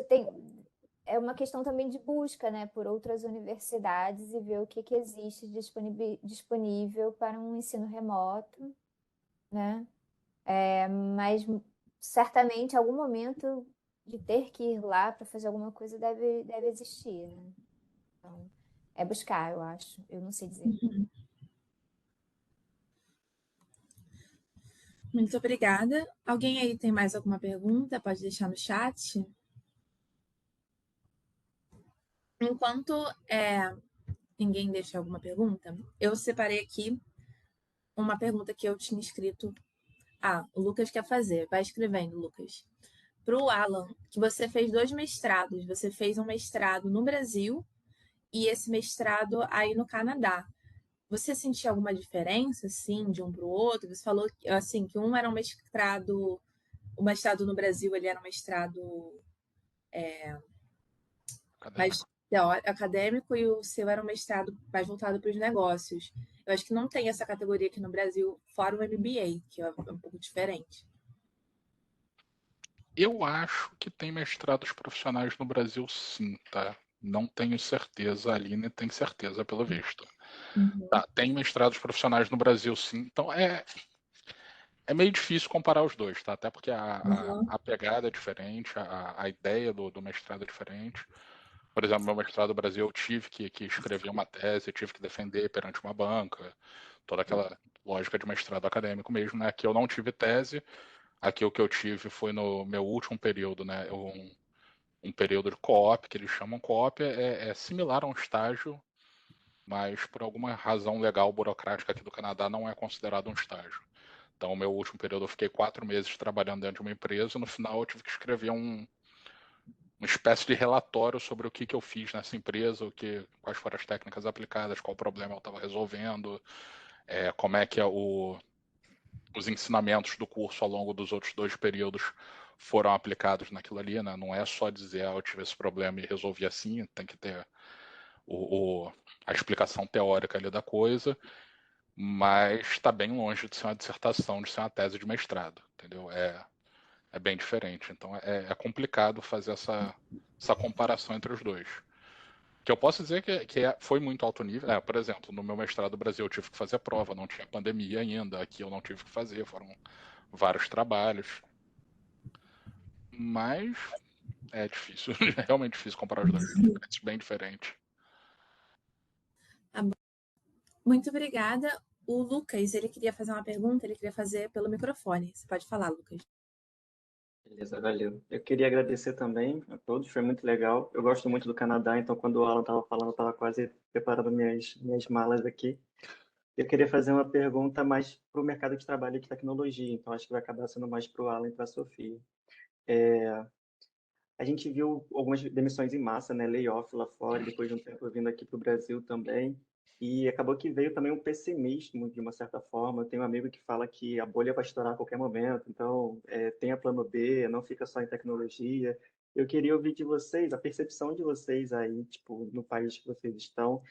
é uma questão também de busca, né, por outras universidades e ver o que existe disponível para um ensino remoto, né? Mas certamente algum momento de ter que ir lá para fazer alguma coisa deve existir, né? Então, é buscar, eu acho. Eu não sei dizer. Muito obrigada. Alguém aí tem mais alguma pergunta? Pode deixar no chat. Enquanto ninguém deixa alguma pergunta, eu separei aqui uma pergunta que eu tinha escrito. O Lucas quer fazer. Vai escrevendo, Lucas. Para o Alan, que você fez 2 mestrados. Você fez um mestrado no Brasil e esse mestrado aí no Canadá. Você sentia alguma diferença, assim, de um para o outro? Você falou, assim, que um era um mestrado... O mestrado no Brasil, ele era um mestrado mais acadêmico e o seu era um mestrado mais voltado para os negócios. Eu acho que não tem essa categoria aqui no Brasil, fora o MBA, que é um pouco diferente. Eu acho que tem mestrados profissionais no Brasil, sim, tá? Não tenho certeza, a Aline tem certeza, pelo visto. Tá, tem mestrados profissionais no Brasil, sim. Então é meio difícil comparar os dois, tá? Até porque a pegada é diferente, a ideia do mestrado é diferente. Por exemplo, meu mestrado no Brasil, eu tive que escrever uma tese, eu tive que defender perante uma banca, toda aquela lógica de mestrado acadêmico mesmo, né? Aqui eu não tive tese, aqui o que eu tive foi no meu último período, né? Um período de co-op, que eles chamam co-op, é similar a um estágio, mas por alguma razão legal burocrática aqui do Canadá não é considerado um estágio. Então, o meu último período eu fiquei 4 meses trabalhando dentro de uma empresa, e no final eu tive que escrever uma espécie de relatório sobre o que eu fiz nessa empresa, quais foram as técnicas aplicadas, qual problema eu estava resolvendo, como é que os ensinamentos do curso ao longo dos outros 2 períodos foram aplicados naquilo ali, né? Não é só dizer, eu tive esse problema e resolvi assim, tem que ter a explicação teórica ali da coisa, mas está bem longe de ser uma dissertação, de ser uma tese de mestrado, entendeu? É bem diferente. Então é complicado fazer essa comparação entre os dois. O que eu posso dizer foi muito alto nível. Por exemplo, no meu mestrado no Brasil eu tive que fazer prova, não tinha pandemia ainda. Aqui eu não tive que fazer, foram vários trabalhos. Mas é difícil, é realmente difícil comparar os dois. É bem diferente. Muito obrigada. O Lucas, ele queria fazer uma pergunta, ele queria fazer pelo microfone. Você pode falar, Lucas. Beleza, valeu. Eu queria agradecer também a todos, foi muito legal. Eu gosto muito do Canadá, então quando o Alan estava falando, eu estava quase preparando minhas malas aqui. Eu queria fazer uma pergunta mais para o mercado de trabalho de tecnologia, então acho que vai acabar sendo mais para o Alan e para a Sofia. A gente viu algumas demissões em massa, né, layoff lá fora, depois de um tempo vindo aqui para o Brasil também, e acabou que veio também um pessimismo, de uma certa forma. Eu tenho um amigo que fala que a bolha vai estourar a qualquer momento, então tenha plano B, não fica só em tecnologia. Eu queria ouvir de vocês, a percepção de vocês aí, tipo, no país que vocês estão,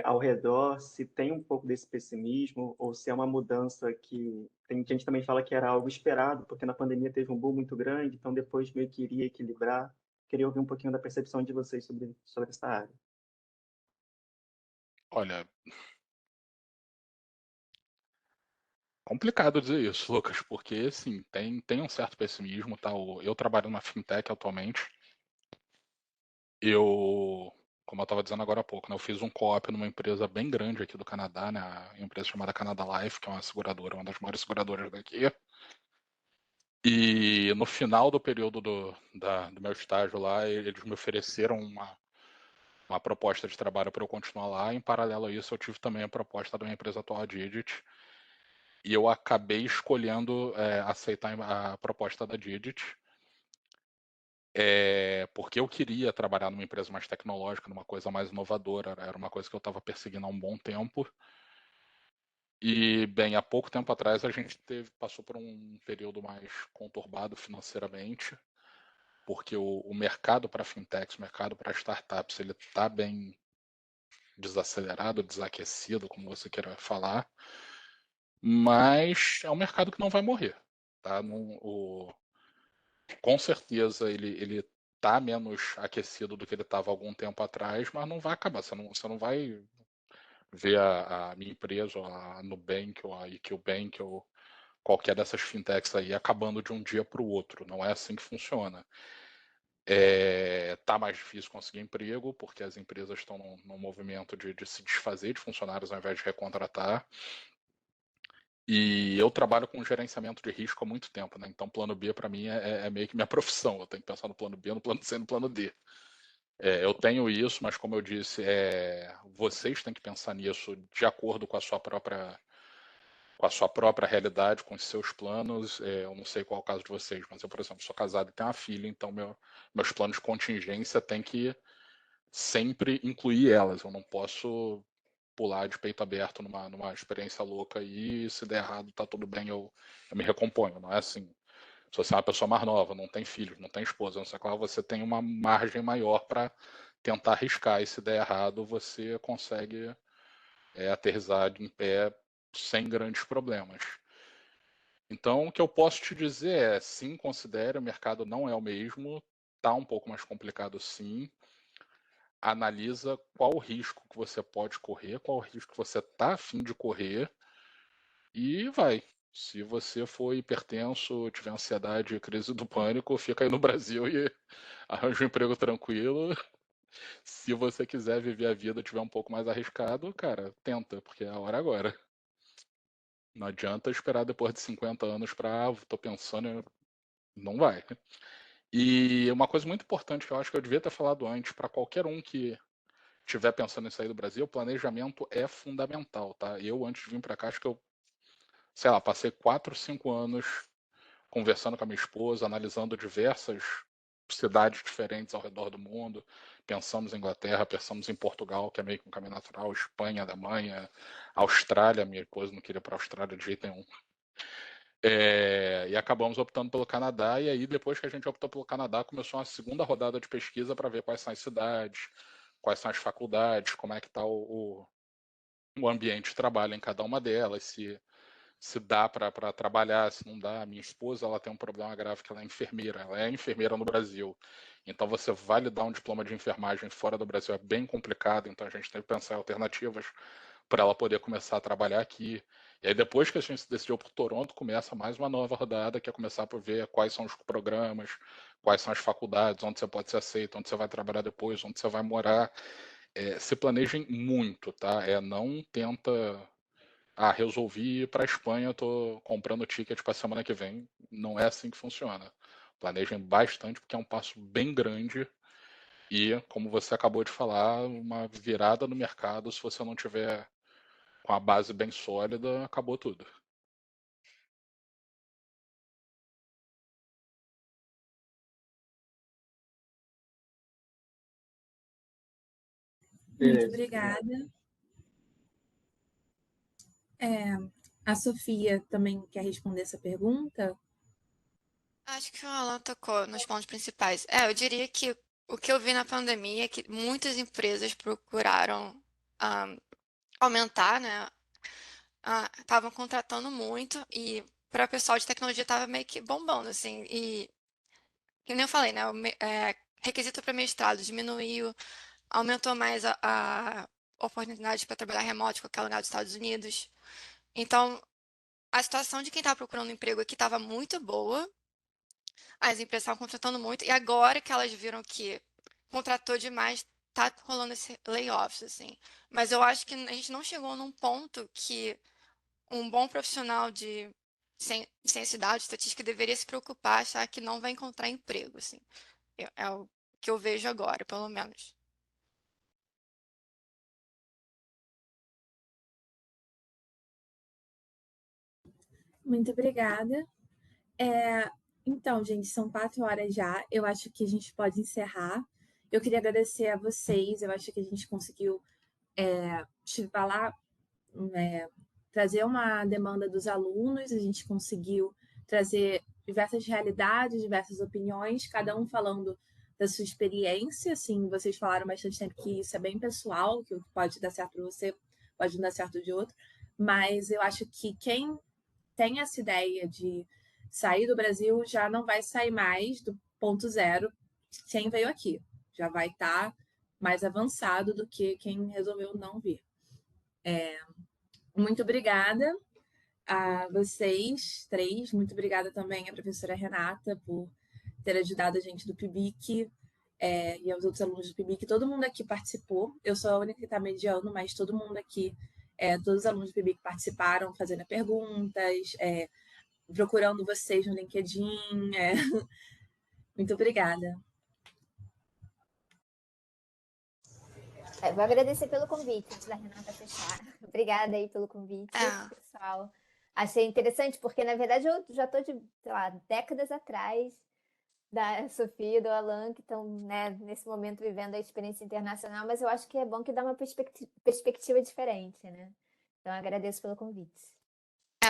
ao redor, se tem um pouco desse pessimismo, ou se é uma mudança que tem gente também fala que era algo esperado, porque na pandemia teve um boom muito grande, então depois meio que iria equilibrar. Queria ouvir um pouquinho da percepção de vocês sobre essa área. Olha, complicado dizer isso, Lucas, porque assim, tem um certo pessimismo, tá? Eu trabalho numa fintech atualmente. Como eu estava dizendo agora há pouco, né, eu fiz um co-op numa empresa bem grande aqui do Canadá, né, a empresa chamada Canada Life, que é uma seguradora, uma das maiores seguradoras daqui. E no final do período do meu estágio lá, eles me ofereceram uma proposta de trabalho para eu continuar lá. Em paralelo a isso, eu tive também a proposta da minha empresa atual, a Digit, e eu acabei escolhendo aceitar a proposta da Digit. porque eu queria trabalhar numa empresa mais tecnológica, numa coisa mais inovadora. Era uma coisa que eu estava perseguindo há um bom tempo. E, bem, há pouco tempo atrás a gente passou por um período mais conturbado financeiramente, porque o mercado para fintechs, o mercado para startups, ele está bem desacelerado, desaquecido, como você queira falar, mas é um mercado que não vai morrer, tá? Com certeza ele tá menos aquecido do que ele estava algum tempo atrás, mas não vai acabar. Você não vai ver a minha empresa, ou a Nubank, ou a IQ Bank, ou qualquer dessas fintechs aí acabando de um dia para o outro. Não é assim que funciona. Tá mais difícil conseguir emprego, porque as empresas estão num movimento de se desfazer de funcionários ao invés de recontratar. E eu trabalho com gerenciamento de risco há muito tempo, né? Então, plano B para mim é meio que minha profissão. Eu tenho que pensar no plano B, no plano C, no plano D. Eu tenho isso, mas como eu disse, vocês têm que pensar nisso de acordo com a sua própria realidade, com os seus planos. Eu não sei qual é o caso de vocês, mas eu, por exemplo, sou casado e tenho uma filha, então meus planos de contingência têm que sempre incluir elas. Eu não posso pular de peito aberto numa experiência louca e se der errado, tá tudo bem, eu me recomponho. Não é assim. Se você é uma pessoa mais nova, não tem filhos, não tem esposa, não sei lá, você tem uma margem maior para tentar arriscar. E se der errado, você consegue aterrissar em pé sem grandes problemas. Então, o que eu posso te dizer sim, considere, o mercado não é o mesmo, tá um pouco mais complicado sim. Analisa qual o risco que você pode correr, qual o risco que você tá a fim de correr e vai. Se você for hipertenso, tiver ansiedade, crise do pânico, fica aí no Brasil e arranja um emprego tranquilo. Se você quiser viver a vida, tiver um pouco mais arriscado, cara, tenta, porque é a hora agora. Não adianta esperar depois de 50 anos tô pensando, não vai. E uma coisa muito importante que eu acho que eu devia ter falado antes, para qualquer um que estiver pensando em sair do Brasil, planejamento é fundamental, tá? Eu, antes de vir para cá, acho que eu, sei lá, passei 4, 5 anos conversando com a minha esposa, analisando diversas cidades diferentes ao redor do mundo. Pensamos em Inglaterra, pensamos em Portugal, que é meio que um caminho natural, Espanha, Alemanha, Austrália. Minha esposa não queria ir para a Austrália de jeito nenhum. E acabamos optando pelo Canadá, e aí depois que a gente optou pelo Canadá, começou uma segunda rodada de pesquisa para ver quais são as cidades, quais são as faculdades, como é que está o ambiente de trabalho em cada uma delas, se dá para trabalhar, se não dá. Minha esposa, ela tem um problema grave, que ela é enfermeira no Brasil. Então, você validar um diploma de enfermagem fora do Brasil é bem complicado, então a gente tem que pensar em alternativas para ela poder começar a trabalhar aqui. E aí, depois que a gente se decidiu por Toronto, começa mais uma nova rodada, que é começar por ver quais são os programas, quais são as faculdades, onde você pode ser aceito, onde você vai trabalhar depois, onde você vai morar. Se planejem muito, tá? Não tenta resolvi ir para a Espanha, estou comprando ticket para a semana que vem. Não é assim que funciona. Planejem bastante, porque é um passo bem grande e, como você acabou de falar, uma virada no mercado, se você não tiver com a base bem sólida, acabou tudo. Muito Beleza. obrigada. A Sofia também quer responder essa pergunta? Acho que o Alan tocou nos pontos principais. Eu diria que o que eu vi na pandemia é que muitas empresas procuraram ah, aumentar, né? Estavam contratando muito e para o pessoal de tecnologia estava meio que bombando, assim. E, que nem eu falei, né? Requisito para mestrado diminuiu, aumentou mais a oportunidade para trabalhar remoto em qualquer lugar dos Estados Unidos. Então, a situação de quem estava procurando emprego aqui estava muito boa. As empresas estavam contratando muito, e agora que elas viram que contratou demais, tá rolando esse layoffs, assim. Mas eu acho que a gente não chegou num ponto que um bom profissional de ciência de dados, estatística, deveria se preocupar, achar que não vai encontrar emprego, assim. É o que eu vejo agora, pelo menos. Muito obrigada. Então, gente, são 4 horas já. Eu acho que a gente pode encerrar. Eu queria agradecer a vocês. Eu acho que a gente conseguiu falar, trazer uma demanda dos alunos. A gente conseguiu trazer diversas realidades, diversas opiniões, cada um falando da sua experiência. Assim, vocês falaram bastante tempo que isso é bem pessoal, que o que pode dar certo para você pode não dar certo de outro. Mas eu acho que quem tem essa ideia de sair do Brasil já não vai sair mais do ponto zero quem veio aqui. Já vai estar mais avançado do que quem resolveu não vir. Muito obrigada a vocês três. Muito obrigada também à professora Renata por ter ajudado a gente do PIBIC e aos outros alunos do PIBIC. Todo mundo aqui participou. Eu sou a única que está mediando, mas todo mundo aqui, todos os alunos do PIBIC participaram, fazendo perguntas, procurando vocês no LinkedIn. Muito obrigada. Vou agradecer pelo convite, antes da Renata fechar. Obrigada aí pelo convite, pessoal. Achei interessante, porque, na verdade, eu já estou de, sei lá, décadas atrás da Sofia e do Alan, que estão, né, nesse momento vivendo a experiência internacional, mas eu acho que é bom que dá uma perspectiva diferente, né? Então, agradeço pelo convite.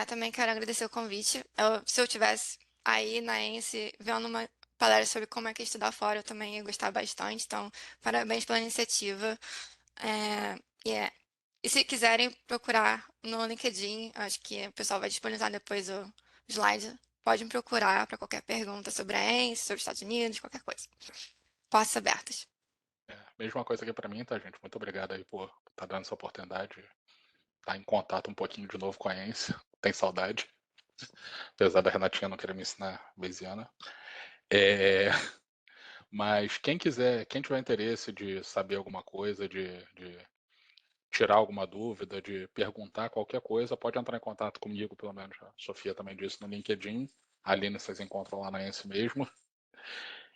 Também quero agradecer o convite. Se eu tivesse aí na ENSE vendo uma palestra sobre como é que é estudar fora, eu também ia gostar bastante. Então, parabéns pela iniciativa. E se quiserem procurar no LinkedIn, acho que o pessoal vai disponibilizar depois o slide. Podem procurar para qualquer pergunta sobre a ENSE, sobre os Estados Unidos, qualquer coisa. Portas abertas. Mesma coisa aqui para mim, tá, gente? Muito obrigado aí por estar dando essa oportunidade de estar em contato um pouquinho de novo com a ENSE. Tem saudade. Apesar da Renatinha não querer me ensinar Bayesiana. Mas quem quiser, quem tiver interesse de saber alguma coisa, de tirar alguma dúvida, de perguntar qualquer coisa, pode entrar em contato comigo, pelo menos a Sofia também disse no LinkedIn. A Aline vocês encontram lá na ENSE mesmo.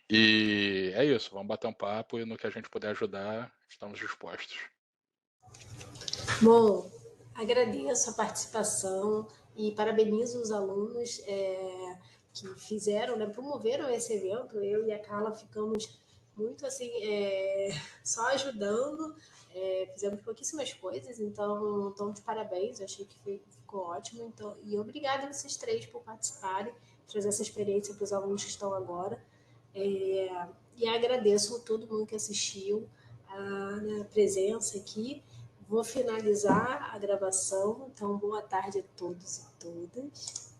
E é isso, vamos bater um papo e no que a gente puder ajudar, estamos dispostos. Bom, agradeço a participação e parabenizo os alunos que fizeram, né, promoveram esse evento. Eu e a Carla ficamos muito assim, só ajudando, fizemos pouquíssimas coisas, então de parabéns, eu achei que ficou ótimo. Então, e obrigada a vocês três por participarem, trazer essa experiência para os alunos que estão agora. E agradeço a todo mundo que assistiu a presença aqui. Vou finalizar a gravação, então boa tarde a todos e todas.